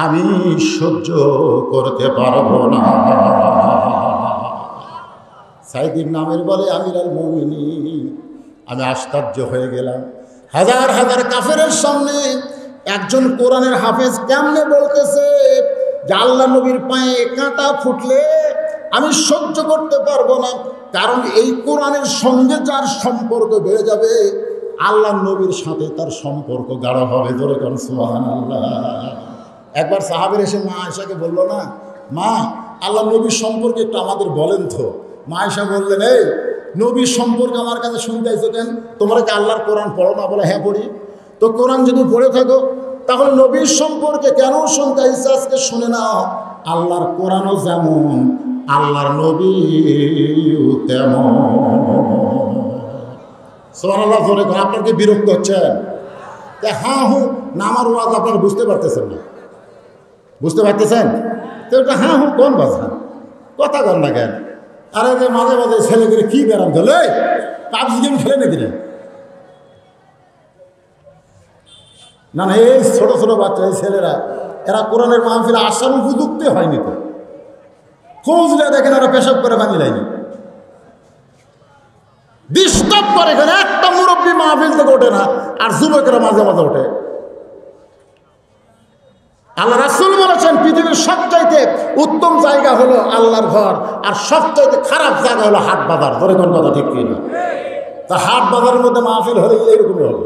আমি সহ্য করতে পারবো না। সাইদ ইবনে আমের বলে আমিরুল মুমিনিন, আমি আশ্চর্য হয়ে গেলাম। হাজার হাজার কাফেরের সামনে একজন কোরআনের হাফেজ কেমনে বলতেছে যে আল্লাহ নবীর পায়ে কাঁটা ফুটলে আমি সহ্য করতে পারবো না, কারণ এই কোরআনের সঙ্গে যার সম্পর্ক বেড়ে যাবে, আল্লাহ নবীর সাথে তার সম্পর্ক গাঢ় হবে। ধরে কোন সুবহানাল্লাহ। একবার সাহাবীর এসে মা আয়েশাকে বললো না, মা আল্লাহ নবীর সম্পর্কে একটু আমাদের বলেন তো। মা আয়েশা বললেন, এই নবীর সম্পর্কে আমার কাছে শুনতে আইছো কেন? তোমরা কি আল্লাহর কোরআন পড়ো না? বলে হ্যাঁ পড়ি। তো কোরআন যদি পড়ে থাকো তাহলে নবীর সম্পর্কে কেন শুনতে আইছো? আজকে শুনে নাও, আল্লাহর কোরআনও যেমন আল্লাহর নবীও তেমন। সুবহানাল্লাহ। ধরে কোন আপনার কি বিরক্ত হচ্ছেন? হ্যাঁ হু না, আমার ওয়াজ আপনারা বুঝতে পারতেছেন না, বুঝতে পারতেছেন তো? এটা হ্যাঁ হু কোন বাজা কথা কর না কেন? আরে যে মাঝে মাঝে ছেলেদের কি ব্যারাম ধরলে পাবজি গেম খেলে নাকি রে? না না, এই ছোট ছোট বাচ্চা, এই ছেলেরা এরা কোরআনের মাহফিলে আসার উপযুক্ত হয়নি তো। খোঁজলে দেখেন ওরা পেশাব করে পানি লাইনি, ডিস্টার্ব করে। এখানে একটা মুরব্বী মাহফিল থেকে ওঠে না, আর যুবকেরা মাঝে মাঝে ওঠে। আল্লাহ রাসূল বলেছেন পৃথিবীর সবচাইতে উত্তম জায়গা হলো আল্লাহর ঘর, আর সবচাইতে খারাপ জায়গা হলো হাট বাজার। ধরে কোন কথা ঠিক কিনা? তা হাট বাজারের মধ্যে মাহফিল হলে এরকমই হবে।